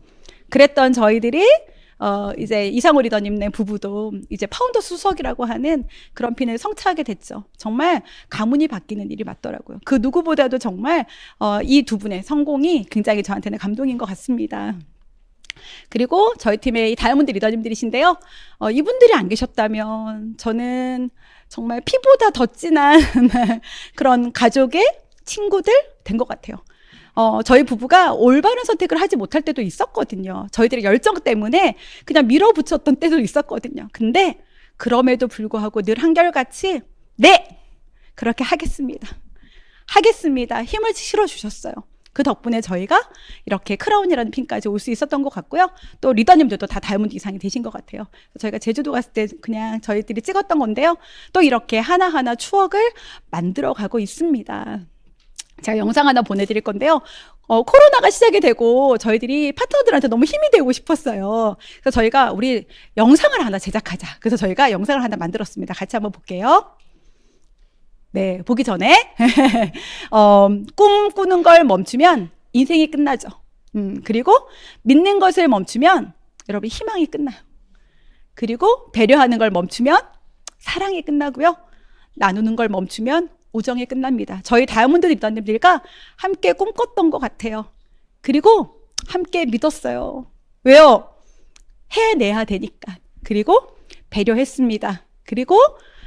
[SPEAKER 1] 그랬던 저희들이 이제 이상호 리더님네 부부도 이제 파운더 수석이라고 하는 그런 핀을 성취하게 됐죠. 정말 가문이 바뀌는 일이 맞더라고요. 그 누구보다도 정말 이 두 분의 성공이 굉장히 저한테는 감동인 것 같습니다. 그리고 저희 팀의 이 다이아몬드 리더님들이신데요. 이분들이 안 계셨다면 저는 정말 피보다 더 진한 그런 가족의 친구들 된 것 같아요. 저희 부부가 올바른 선택을 하지 못할 때도 있었거든요. 저희들의 열정 때문에 그냥 밀어붙였던 때도 있었거든요. 근데 그럼에도 불구하고 늘 한결같이 네! 그렇게 하겠습니다. 하겠습니다. 힘을 실어주셨어요. 그 덕분에 저희가 이렇게 크라운이라는 핀까지 올 수 있었던 것 같고요. 또 리더님들도 다 다이아몬드 이상이 되신 것 같아요. 저희가 제주도 갔을 때 그냥 저희들이 찍었던 건데요. 또 이렇게 하나하나 추억을 만들어가고 있습니다. 제가 영상 하나 보내드릴 건데요. 코로나가 시작이 되고 저희들이 파트너들한테 너무 힘이 되고 싶었어요. 그래서 저희가 우리 영상을 하나 제작하자. 그래서 저희가 영상을 하나 만들었습니다. 같이 한번 볼게요. 네, 보기 전에 꿈 꾸는 걸 멈추면 인생이 끝나죠. 그리고 믿는 것을 멈추면 여러분 희망이 끝나요. 그리고 배려하는 걸 멈추면 사랑이 끝나고요. 나누는 걸 멈추면 우정이 끝납니다. 저희 다이아몬드 리더님들과 함께 꿈꿨던 것 같아요. 그리고 함께 믿었어요. 왜요? 해내야 되니까. 그리고 배려했습니다. 그리고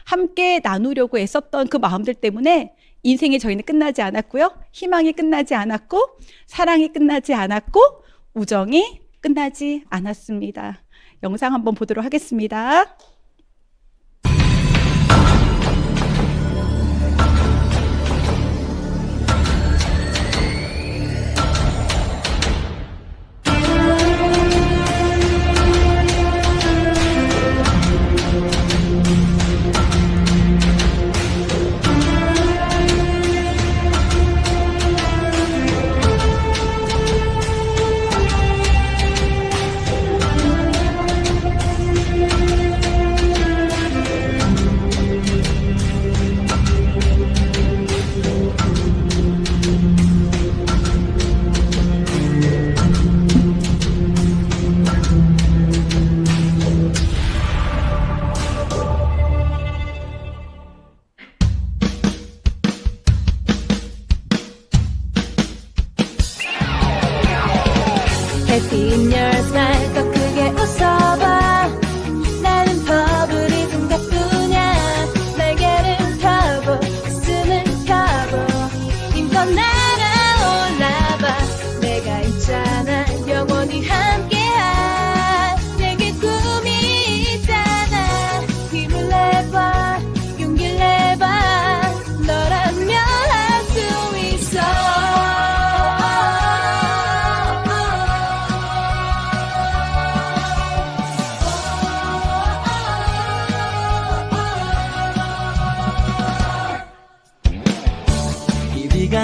[SPEAKER 1] 함께 나누려고 애썼던 그 마음들 때문에 인생이 저희는 끝나지 않았고요. 희망이 끝나지 않았고 사랑이 끝나지 않았고 우정이 끝나지 않았습니다. 영상 한번 보도록 하겠습니다.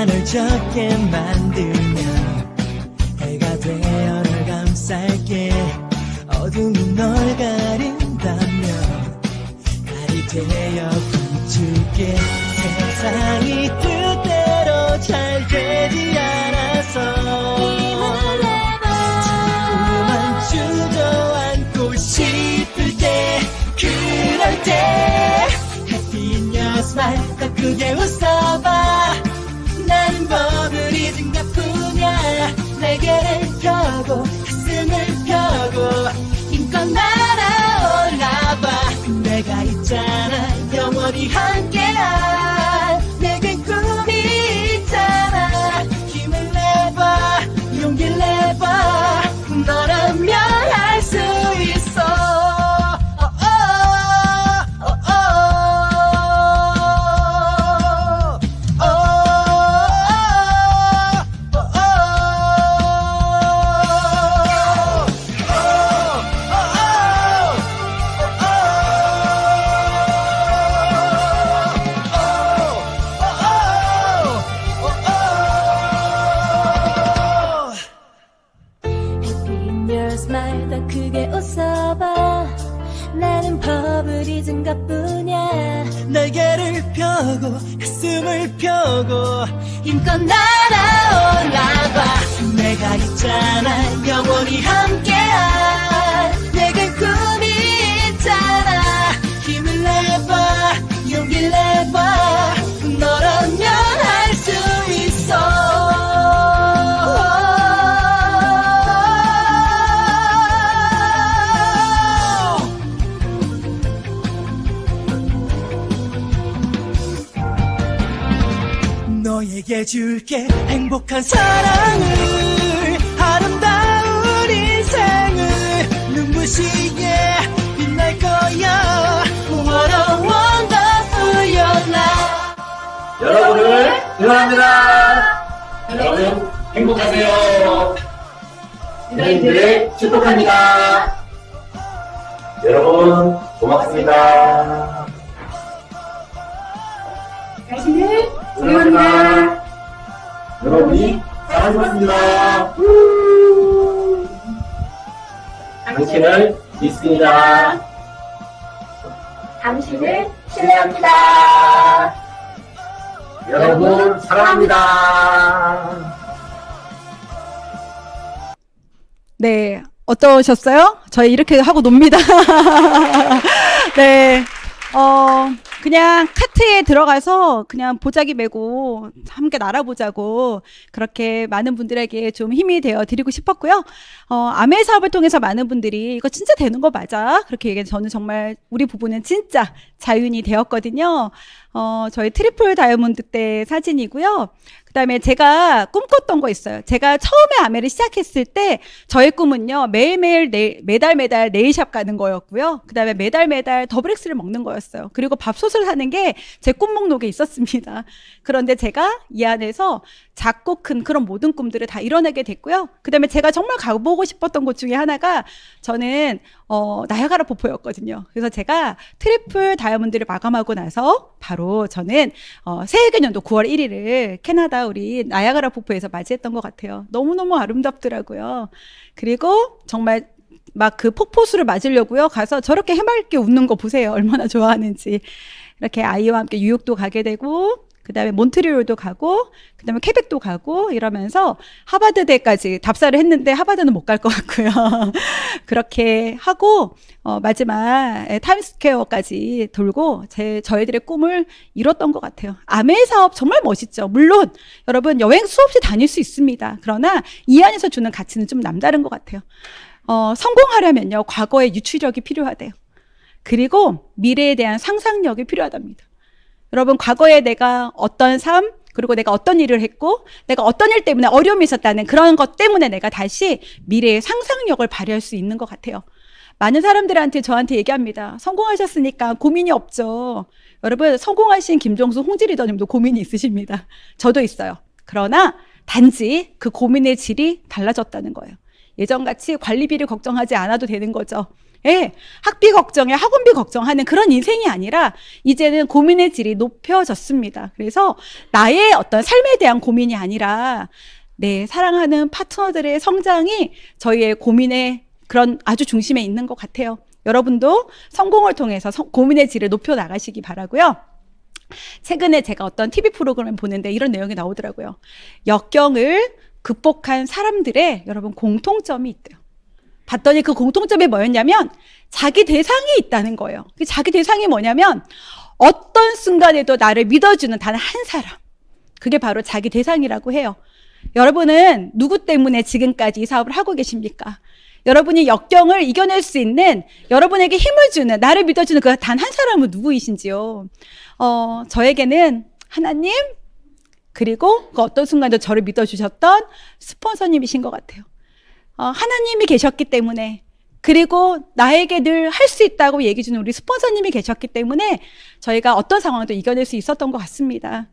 [SPEAKER 3] 시간을 적게 만들면 해가 되어 널 감쌀게. 어둠이 널 가린다면 달이 되어 비출게. 세상이 뜻대로 잘 되지 않아서 자꾸만 주저앉고 싶을 때, 그럴 때 Happy in your smile, 더 크게 웃어봐. 나는 법을 잊은 것뿐이야. 날개를 펴고 가슴을 펴고 힘껏 날아올라봐. 내가 있잖아, 영원히 함께한 내겐 꿈이 있잖아. 힘을 내봐, 용기를 내봐. 너라면 할 수 있어.
[SPEAKER 4] smile 더 크게 웃어봐. 나는 법을 잊은 것뿐이야.
[SPEAKER 3] 날개를 펴고 가슴을 펴고
[SPEAKER 4] 힘껏 날아올라봐.
[SPEAKER 3] 내가 있잖아, 영원히 함께한 내겐 꿈이 있잖아. 힘을 내봐, 용기를 내봐. 너라면 할 수 있어. 너에게 줄게 행복한 사랑을, 아름다운 인생을. 눈부시게 빛날 거야. What a wonderful your life.
[SPEAKER 5] 여러분을 응원합니다. 여러분 행복하세요. 유대인들의 축복합니다. 여러분 고맙습니다.
[SPEAKER 1] 당신을
[SPEAKER 5] 응원합니다. 여러분이 사랑받습니다. 당신을 믿습니다.
[SPEAKER 6] 당신을 신뢰합니다.
[SPEAKER 5] 여러분 사랑합니다.
[SPEAKER 1] 네, 어떠셨어요? 저희 이렇게 하고 놉니다. 네, 그냥 카트에 들어가서 그냥 보자기 메고 함께 날아보자고 그렇게 많은 분들에게 좀 힘이 되어 드리고 싶었고요. 아메 사업을 통해서 많은 분들이 이거 진짜 되는 거 맞아? 그렇게 얘기해. 저는 정말 우리 부부는 진짜 자윤이 되었거든요. 저희 트리플 다이아몬드 때 사진이고요. 그다음에 제가 꿈꿨던 거 있어요. 제가 처음에 아메를 시작했을 때 저의 꿈은요, 매일매일 매달 네일샵 가는 거였고요. 그다음에 매달 더블엑스를 먹는 거였어요. 그리고 밥솥을 사는 게 제 꿈 목록에 있었습니다. 그런데 제가 이 안에서 작고 큰 그런 모든 꿈들을 다 이뤄내게 됐고요. 그다음에 제가 정말 가보고 싶었던 곳 중에 하나가 저는 나야가라 폭포였거든요. 그래서 제가 트리플 다이아몬드를 마감하고 나서 바로 저는 새해개년도 9월 1일을 캐나다 우리 나야가라 폭포에서 맞이했던 것 같아요. 너무너무 아름답더라고요. 그리고 정말 막 그 폭포수를 맞으려고요. 가서 저렇게 해맑게 웃는 거 보세요. 얼마나 좋아하는지. 이렇게 아이와 함께 뉴욕도 가게 되고, 그 다음에 몬트리올도 가고, 그 다음에 퀘벡도 가고 이러면서 하버드대까지 답사를 했는데 하버드는 못 갈 것 같고요. 그렇게 하고 마지막 타임스퀘어까지 돌고 저희들의 꿈을 이뤘던 것 같아요. 아메 사업 정말 멋있죠. 물론 여러분 여행 수없이 다닐 수 있습니다. 그러나 이 안에서 주는 가치는 좀 남다른 것 같아요. 성공하려면요, 과거의 유추력이 필요하대요. 그리고 미래에 대한 상상력이 필요하답니다. 여러분, 과거에 내가 어떤 삶, 그리고 내가 어떤 일을 했고, 내가 어떤 일 때문에 어려움이 있었다는 그런 것 때문에 내가 다시 미래의 상상력을 발휘할 수 있는 것 같아요. 많은 사람들한테 저한테 얘기합니다. 성공하셨으니까 고민이 없죠. 여러분, 성공하신 김종수, 홍지 리더님도 고민이 있으십니다. 저도 있어요. 그러나 단지 그 고민의 질이 달라졌다는 거예요. 예전같이 관리비를 걱정하지 않아도 되는 거죠. 예, 학비 걱정에 학원비 걱정하는 그런 인생이 아니라 이제는 고민의 질이 높여졌습니다. 그래서 나의 어떤 삶에 대한 고민이 아니라 내 사랑하는 파트너들의 성장이 저희의 고민의 그런 아주 중심에 있는 것 같아요. 여러분도 성공을 통해서 고민의 질을 높여 나가시기 바라고요. 최근에 제가 어떤 TV 프로그램을 보는데 이런 내용이 나오더라고요. 역경을 극복한 사람들의 여러분 공통점이 있대요. 봤더니 그 공통점이 뭐였냐면 자기 대상이 있다는 거예요. 그 자기 대상이 뭐냐면 어떤 순간에도 나를 믿어주는 단 한 사람. 그게 바로 자기 대상이라고 해요. 여러분은 누구 때문에 지금까지 이 사업을 하고 계십니까? 여러분이 역경을 이겨낼 수 있는, 여러분에게 힘을 주는, 나를 믿어주는 그 단 한 사람은 누구이신지요? 저에게는 하나님, 그리고 그 어떤 순간도 저를 믿어주셨던 스폰서님이신 것 같아요. 하나님이 계셨기 때문에, 그리고 나에게 늘 할 수 있다고 얘기해 주는 우리 스폰서님이 계셨기 때문에 저희가 어떤 상황도 이겨낼 수 있었던 것 같습니다.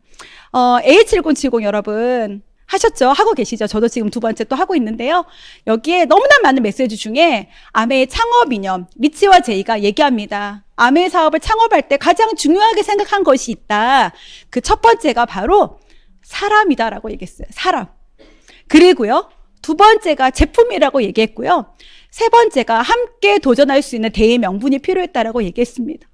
[SPEAKER 1] A7070 여러분 하셨죠? 하고 계시죠? 저도 지금 두 번째 또 하고 있는데요. 여기에 너무나 많은 메시지 중에 아메의 창업 이념, 리치와 제이가 얘기합니다. 아메 사업을 창업할 때 가장 중요하게 생각한 것이 있다. 그 첫 번째가 바로 사람이다라고 얘기했어요. 사람. 그리고요, 두 번째가 제품이라고 얘기했고요. 세 번째가 함께 도전할 수 있는 대의 명분이 필요했다라고 얘기했습니다.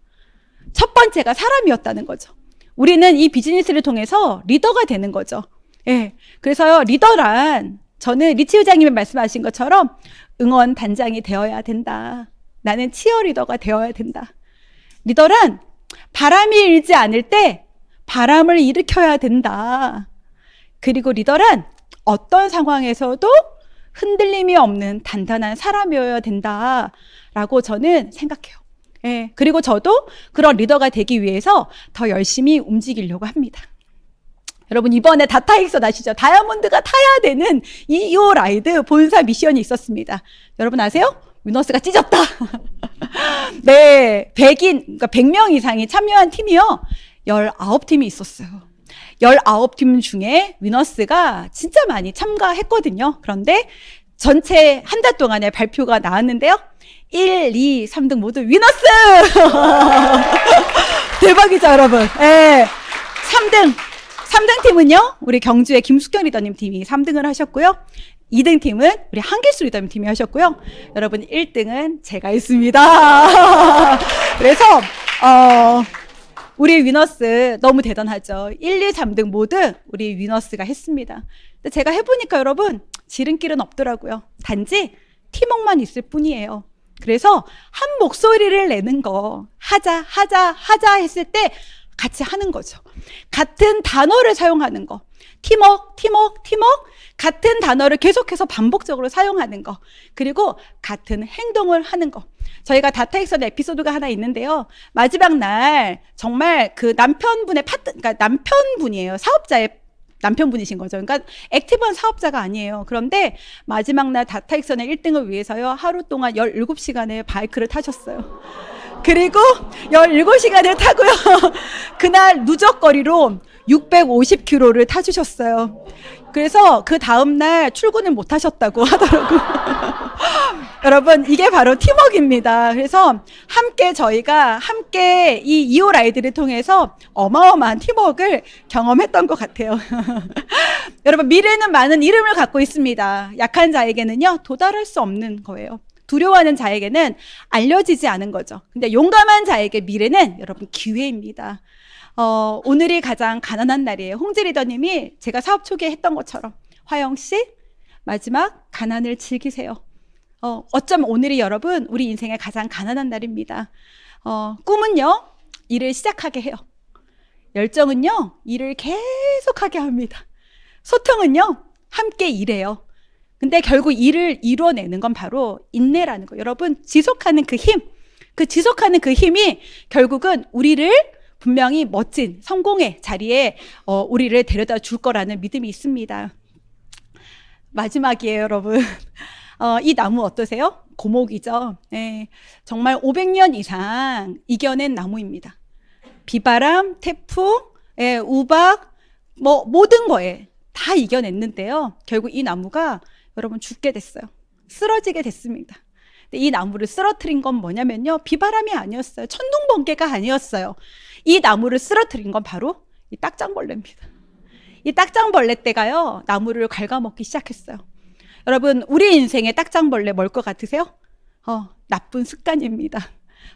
[SPEAKER 1] 첫 번째가 사람이었다는 거죠. 우리는 이 비즈니스를 통해서 리더가 되는 거죠. 예. 그래서요, 리더란 저는 리치 회장님이 말씀하신 것처럼 응원 단장이 되어야 된다. 나는 치어리더가 되어야 된다. 리더란 바람이 일지 않을 때 바람을 일으켜야 된다. 그리고 리더란 어떤 상황에서도 흔들림이 없는 단단한 사람이어야 된다라고 저는 생각해요. 예. 그리고 저도 그런 리더가 되기 위해서 더 열심히 움직이려고 합니다. 여러분, 이번에 다타익선 아시죠? 다이아몬드가 타야 되는 이오 라이드 본사 미션이 있었습니다. 여러분 아세요? 위너스가 찢었다. 네, 100명 이상이 참여한 팀이요. 19팀이 있었어요. 19팀 중에 위너스가 진짜 많이 참가했거든요. 그런데 전체 한 달 동안에 발표가 나왔는데요. 1, 2, 3등 모두 위너스! 대박이죠, 여러분. 네, 3등 팀은요, 우리 경주의 김숙경 리더님 팀이 3등을 하셨고요. 2등 팀은 우리 한길수 리더님 팀이 하셨고요. 여러분 1등은 제가 했습니다. 그래서 우리 위너스 너무 대단하죠. 1, 2, 3등 모두 우리 위너스가 했습니다. 근데 제가 해보니까 여러분 지름길은 없더라고요. 단지 팀워크만 있을 뿐이에요. 그래서 한 목소리를 내는 거, 하자 했을 때 같이 하는 거죠. 같은 단어를 사용하는 거. 팀워크. 같은 단어를 계속해서 반복적으로 사용하는 거. 그리고 같은 행동을 하는 거. 저희가 다타익선 에피소드가 하나 있는데요. 마지막 날 정말 그 남편분의 그러니까 남편분이에요. 사업자의 남편분이신 거죠. 그러니까 액티브한 사업자가 아니에요. 그런데 마지막 날 다타익선의 1등을 위해서요. 하루 동안 17시간의 바이크를 타셨어요. 그리고 17시간을 타고요. 그날 누적거리로 650km를 타주셨어요. 그래서 그 다음날 출근을 못 하셨다고 하더라고요. 여러분, 이게 바로 팀워크입니다. 그래서 저희가 함께 이 이오 라이드를 통해서 어마어마한 팀워크를 경험했던 것 같아요. 여러분, 미래는 많은 이름을 갖고 있습니다. 약한 자에게는요, 도달할 수 없는 거예요. 두려워하는 자에게는 알려지지 않은 거죠. 근데 용감한 자에게 미래는 여러분 기회입니다. 오늘이 가장 가난한 날이에요. 홍지 리더님이 제가 사업 초기에 했던 것처럼 화영 씨 마지막 가난을 즐기세요. 어쩌면 오늘이 여러분 우리 인생의 가장 가난한 날입니다. 꿈은요 일을 시작하게 해요. 열정은요 일을 계속하게 합니다. 소통은요 함께 일해요. 근데 결국 일을 이뤄내는 건 바로 인내라는 거. 여러분 지속하는 그 힘, 지속하는 그 힘이 결국은 우리를 분명히 멋진 성공의 자리에 우리를 데려다 줄 거라는 믿음이 있습니다. 마지막이에요, 여러분. 이 나무 어떠세요? 고목이죠. 네, 정말 500년 이상 이겨낸 나무입니다. 비바람, 태풍, 우박, 모든 거에 다 이겨냈는데요. 결국 이 나무가 여러분 죽게 됐어요. 쓰러지게 됐습니다. 근데 이 나무를 쓰러뜨린 건 뭐냐면요, 비바람이 아니었어요. 천둥 번개가 아니었어요. 이 나무를 쓰러뜨린 건 바로 이 딱장벌레입니다. 이 딱장벌레 떼가요, 나무를 갉아먹기 시작했어요. 여러분, 우리 인생의 딱장벌레 뭘 것 같으세요? 나쁜 습관입니다.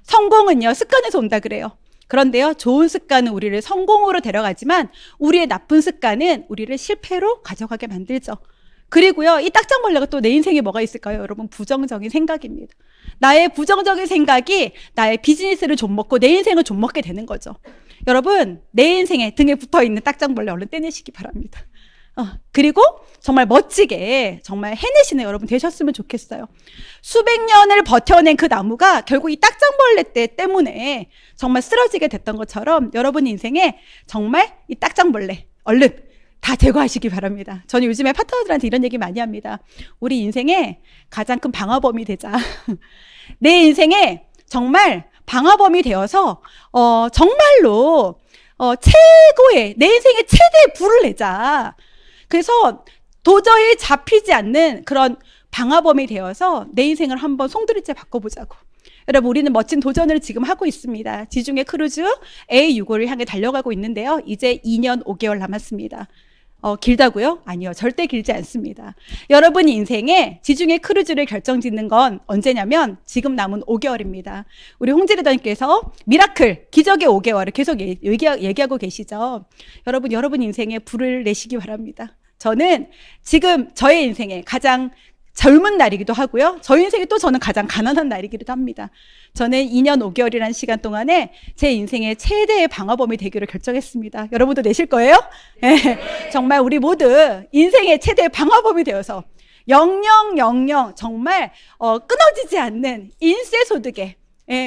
[SPEAKER 1] 성공은요, 습관에서 온다 그래요. 그런데요, 좋은 습관은 우리를 성공으로 데려가지만 우리의 나쁜 습관은 우리를 실패로 가져가게 만들죠. 그리고요, 이 딱장벌레가 또 내 인생에 뭐가 있을까요? 여러분, 부정적인 생각입니다. 나의 부정적인 생각이 나의 비즈니스를 좀먹고 내 인생을 좀먹게 되는 거죠. 여러분, 내 인생에 등에 붙어있는 딱장벌레 얼른 떼내시기 바랍니다. 그리고 정말 멋지게 정말 해내시는 여러분 되셨으면 좋겠어요. 수백 년을 버텨낸 그 나무가 결국 이 딱장벌레 떼 때문에 정말 쓰러지게 됐던 것처럼 여러분 인생에 정말 이 딱장벌레 얼른 다 제거하시기 바랍니다. 저는 요즘에 파트너들한테 이런 얘기 많이 합니다. 우리 인생에 가장 큰 방화범이 되자. 내 인생에 정말 방화범이 되어서 정말로 최고의 내 인생의 최대의 불을 내자. 그래서 도저히 잡히지 않는 그런 방화범이 되어서 내 인생을 한번 송두리째 바꿔보자고. 여러분, 우리는 멋진 도전을 지금 하고 있습니다. 지중해 크루즈 A65를 향해 달려가고 있는데요. 이제 2년 5개월 남았습니다. 길다고요? 아니요, 절대 길지 않습니다. 여러분 인생에 지중해 크루즈를 결정짓는 건 언제냐면 지금 남은 5개월입니다. 우리 홍지리더님께서 미라클, 기적의 5개월을 계속 얘기하고 계시죠. 여러분 인생에 불을 내시기 바랍니다. 저는 지금 저의 인생에 가장 젊은 날이기도 하고요. 저 인생에 또 저는 가장 가난한 날이기도 합니다. 저는 2년 5개월이라는 시간 동안에 제 인생의 최대의 방화범이 되기로 결정했습니다. 여러분도 내실 거예요? 네. 정말 우리 모두 인생의 최대의 방화범이 되어서 영영 정말 끊어지지 않는 인세 소득의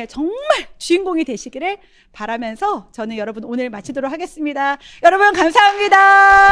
[SPEAKER 1] 정말 주인공이 되시기를 바라면서 저는 여러분 오늘 마치도록 하겠습니다. 여러분 감사합니다.